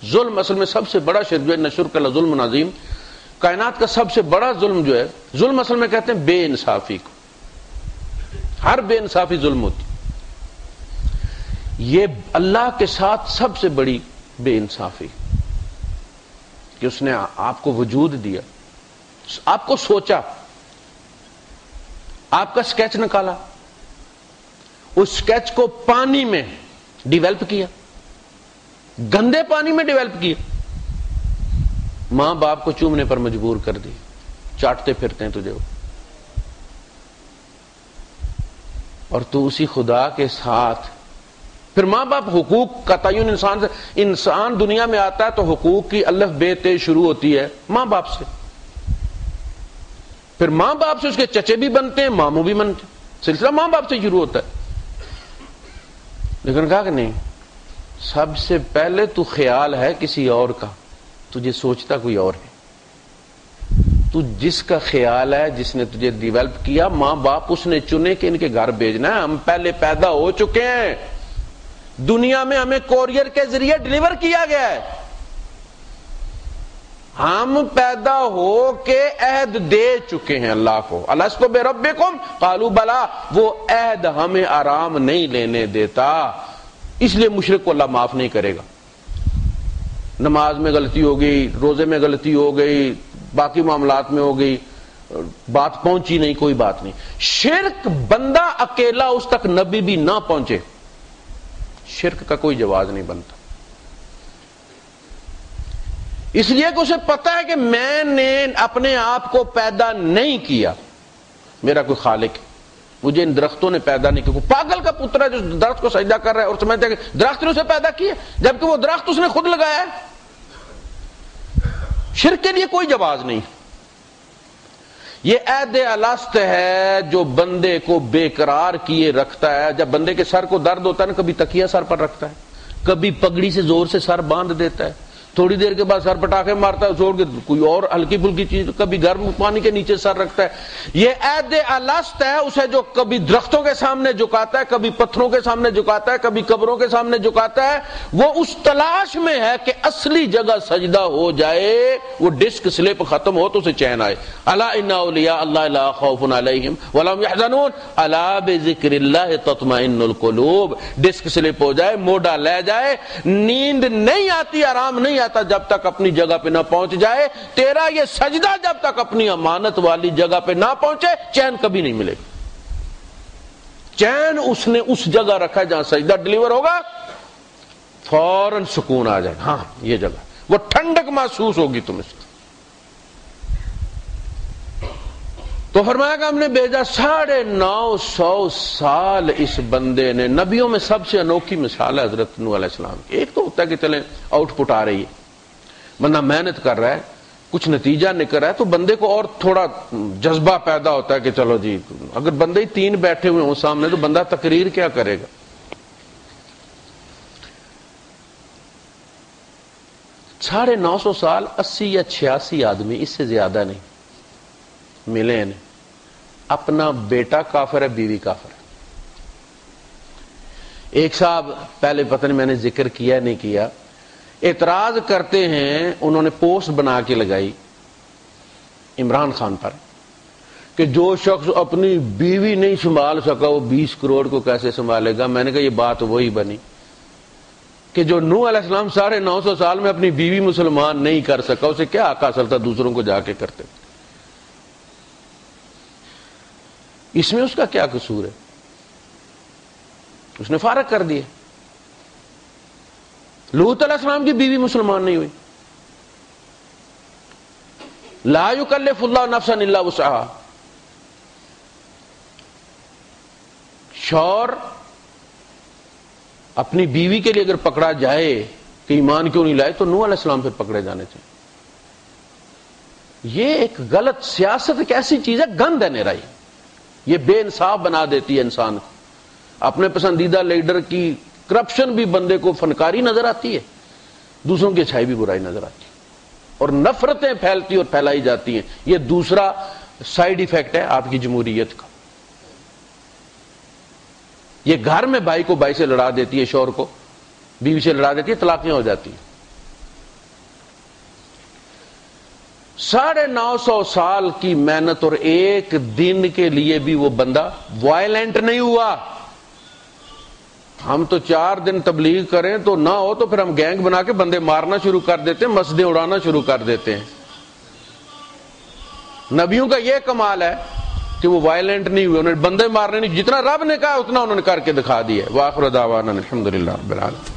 ظلم، اصل میں سب سے بڑا شرک جو ہے، نشرک ظلم عظیم، کائنات کا سب سے بڑا ظلم جو ہے، ظلم اصل میں کہتے ہیں بے انصافی کو، ہر بے انصافی ظلم ہوتی، یہ اللہ کے ساتھ سب سے بڑی بے انصافی کہ اس نے آپ کو وجود دیا، آپ کو سوچا، آپ کا سکیچ نکالا، اس سکیچ کو پانی میں ڈیویلپ کیا، گندے پانی میں ڈیویلپ کیا، ماں باپ کو چومنے پر مجبور کر دی، چاٹتے پھرتے ہیں تجھے، اور تو اسی خدا کے ساتھ پھر ماں باپ حقوق کا تعین انسان سے، انسان دنیا میں آتا ہے تو حقوق کی الف بے تے شروع ہوتی ہے ماں باپ سے، پھر ماں باپ سے اس کے چچے بھی بنتے ہیں، ماموں بھی بنتے ہیں، سلسلہ ماں باپ سے شروع ہوتا ہے۔ لیکن کہا کہ نہیں، سب سے پہلے تو خیال ہے کسی اور کا، تجھے سوچتا کوئی اور ہے. تو جس کا خیال ہے، جس نے تجھے ڈیولپ کیا، ماں باپ اس نے چنے کہ ان کے گھر بھیجنا ہے. ہم پہلے پیدا ہو چکے ہیں، دنیا میں ہمیں کوریئر کے ذریعے ڈیلیور کیا گیا ہے. ہم پیدا ہو کے عہد دے چکے ہیں اللہ کو. الست بربکم قالوا بلا. وہ عہد ہمیں آرام نہیں لینے دیتا، اس لیے مشرک کو اللہ معاف نہیں کرے گا. نماز میں غلطی ہو گئی، روزے میں غلطی ہو گئی، باقی معاملات میں ہو گئی، بات پہنچی نہیں، کوئی بات نہیں. شرک بندہ اکیلا اس تک نبی بھی نہ پہنچے، شرک کا کوئی جواز نہیں بنتا. اس لیے کہ اسے پتا ہے کہ میں نے اپنے آپ کو پیدا نہیں کیا، میرا کوئی خالق ہے، مجھے ان درختوں نے پیدا نہیں کیا. کوئی پاگل کا پتر ہے جو درخت کو سجدہ کر رہا ہے اور سمجھتا ہے کہ درخت نے اسے پیدا کیا، جبکہ وہ درخت اس نے خود لگایا ہے. شرک کے لیے کوئی جواز نہیں. یہ عہد الست ہے جو بندے کو بے قرار کیے رکھتا ہے. جب بندے کے سر کو درد ہوتا ہے نا، کبھی تکیہ سر پر رکھتا ہے، کبھی پگڑی سے زور سے سر باندھ دیتا ہے، تھوڑی دیر کے بعد سر پٹاخے مارتا ہے، چھوڑ کے کوئی اور ہلکی پھلکی چیز، کبھی گرم پانی کے نیچے سر رکھتا ہے. یہ عہد الست ہے اسے جو کبھی درختوں کے سامنے جھکاتا ہے، کبھی پتھروں کے سامنے جھکاتا ہے، کبھی قبروں کے سامنے جھکاتا ہے. وہ اس تلاش میں ہے کہ اصلی جگہ سجدہ ہو جائے، وہ ڈسک سلپ ختم ہو تو اسے چین آئے. الا ان اولیاء اللہ لا خوف علیہم ولا هم يحزنون الا بذکر اللہ تطمئن القلوب. ڈسک سلپ ہو جائے، موڈا لے جائے، نیند نہیں آتی، آرام نہیں آتا جب تک اپنی جگہ پہ نہ پہنچ جائے. تیرا یہ سجدہ جب تک اپنی امانت والی جگہ پہ نہ پہنچے، چین کبھی نہیں ملے گا. چین اس نے اس جگہ رکھا ہے جہاں سجدہ ڈلیور ہوگا، فوراً سکون آ جائے. ہاں یہ جگہ، وہ ٹھنڈک محسوس ہوگی تمہیں. تو فرمایا کہ ہم نے بھیجا 950 سال اس بندے نے. نبیوں میں سب سے انوکھی مثال ہے حضرت نوح علیہ السلام کی. ایک تو ہوتا ہے کہ چلیں آؤٹ پٹ آ رہی ہے، بندہ محنت کر رہا ہے، کچھ نتیجہ نکل رہا ہے، تو بندے کو اور تھوڑا جذبہ پیدا ہوتا ہے کہ چلو جی. اگر بندے ہی 3 بیٹھے ہوئے ہوں سامنے تو بندہ تقریر کیا کرے گا. 950 سال 80 یا 86 آدمی، اس سے زیادہ نہیں ملے انہیں. اپنا بیٹا کافر ہے، بیوی کافر ہے. ایک صاحب پہلے پتہ نہیں میں نے ذکر کیا نہیں کیا، اعتراض کرتے ہیں، انہوں نے پوسٹ بنا کے لگائی عمران خان پر کہ جو شخص اپنی بیوی نہیں سنبھال سکا وہ 20 کروڑ کو کیسے سنبھالے گا. میں نے کہا یہ بات وہی بنی کہ جو نوح علیہ السلام 950 سال میں اپنی بیوی مسلمان نہیں کر سکا، اسے کیا حق حاصل تھا دوسروں کو جا کے کرتے. اس میں اس کا کیا قصور ہے؟ اس نے فارغ کر دیا. لوط علیہ السلام کی بیوی مسلمان نہیں ہوئی. لا یکلف اللہ نفسا الا وسعها. شوہر اپنی بیوی کے لیے اگر پکڑا جائے کہ ایمان کیوں نہیں لائے تو نوح علیہ السلام پھر پکڑے جانے چاہیے. یہ ایک غلط سیاست ایک ایسی چیز ہے، گند ہے نرائی. یہ بے انصاف بنا دیتی ہے انسان کو. اپنے پسندیدہ لیڈر کی کرپشن بھی بندے کو فنکاری نظر آتی ہے، دوسروں کی اچھائی بھی برائی نظر آتی ہے، اور نفرتیں پھیلتی اور پھیلائی جاتی ہیں. یہ دوسرا سائیڈ ایفیکٹ ہے آپ کی جمہوریت کا. یہ گھر میں بھائی کو بھائی سے لڑا دیتی ہے، شوہر کو بیوی سے لڑا دیتی ہے، طلاقیں ہو جاتی ہیں. 950 سال کی محنت اور ایک دن کے لیے بھی وہ بندہ وائلنٹ نہیں ہوا. ہم تو 4 دن تبلیغ کریں تو نہ ہو تو پھر ہم گینگ بنا کے بندے مارنا شروع کر دیتے ہیں، مسجدیں اڑانا شروع کر دیتے ہیں. نبیوں کا یہ کمال ہے کہ وہ وائلنٹ نہیں ہوئے، انہوں نے بندے مارنے نہیں، جتنا رب نے کہا اتنا انہوں نے کر کے دکھا دیا. وآخر دعوانا الحمدللہ رب العالمین.